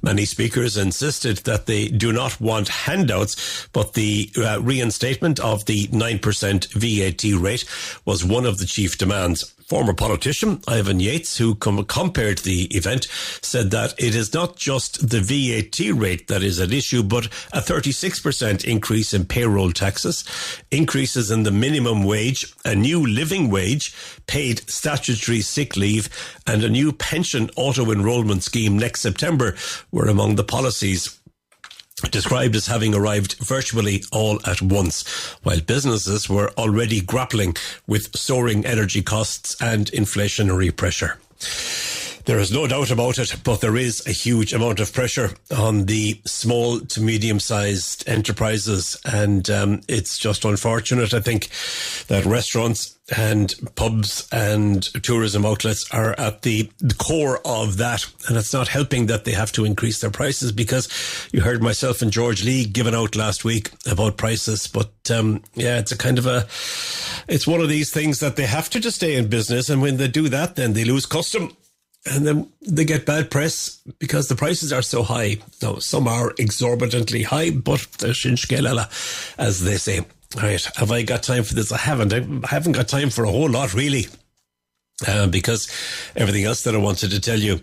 Many speakers insisted that they do not want handouts, but the reinstatement of the 9% VAT rate was one of the chief demands. Former politician Ivan Yates, who compared the event, said that it is not just the VAT rate that is at issue, but a 36% increase in payroll taxes, increases in the minimum wage, a new living wage, paid statutory sick leave, and a new pension auto-enrollment scheme next September were among the policies described as having arrived virtually all at once, while businesses were already grappling with soaring energy costs and inflationary pressure. There is no doubt about it, but there is a huge amount of pressure on the small to medium-sized enterprises, and it's just unfortunate, I think, that restaurants and pubs and tourism outlets are at the core of that, and it's not helping that they have to increase their prices, because you heard myself and George Lee giving out last week about prices, but it's one of these things that they have to stay in business, and when they do that, then they lose custom. And then they get bad press because the prices are so high. Now, some are exorbitantly high, but they're shinshkelala, as they say. All right, have I got time for this? I haven't. I haven't got time for a whole lot, really. Because everything else that I wanted to tell you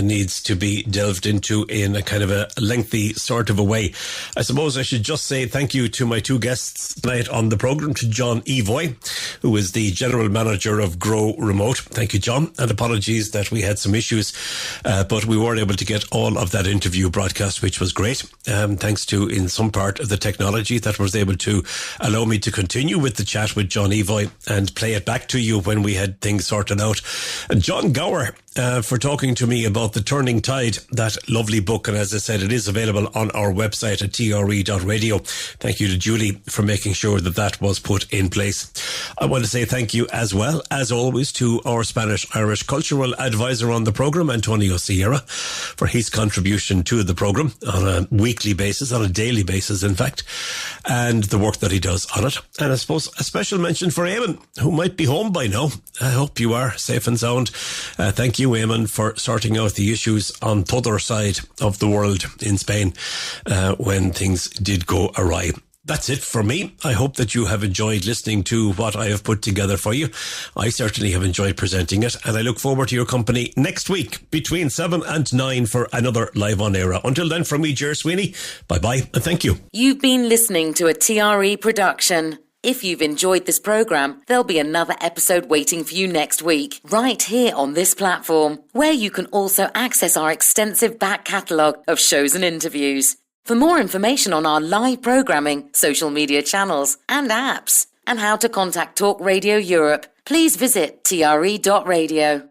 needs to be delved into in a kind of a lengthy sort of a way. I suppose I should just say thank you to my two guests tonight on the programme, to John Evoy, who is the General Manager of Grow Remote. Thank you, John, and apologies that we had some issues, but we were able to get all of that interview broadcast, which was great, thanks to, in some part, of the technology that was able to allow me to continue with the chat with John Evoy and play it back to you when we had had things sorted out. And John Gower, for talking to me about The Turning Tide, that lovely book. And as I said, it is available on our website at TRE.radio. Thank you to Julie for making sure that that was put in place. I want to say thank you as well, as always, to our Spanish-Irish cultural advisor on the programme, Antonio Sierra, for his contribution to the programme on a weekly basis, on a daily basis, in fact, and the work that he does on it. And I suppose a special mention for Eamon, who might be home by now. I hope you are safe and sound. Thank you, Eamon, for sorting out the issues on the other side of the world in Spain when things did go awry. That's it for me. I hope that you have enjoyed listening to what I have put together for you. I certainly have enjoyed presenting it, and I look forward to your company next week between 7 and 9 for another Live on Eire. Until then, from me, Ger Sweeney, bye-bye and thank you. You've been listening to a TRE production. If you've enjoyed this programme, there'll be another episode waiting for you next week, right here on this platform, where you can also access our extensive back catalogue of shows and interviews. For more information on our live programming, social media channels and apps, and how to contact Talk Radio Europe, please visit TRE.radio.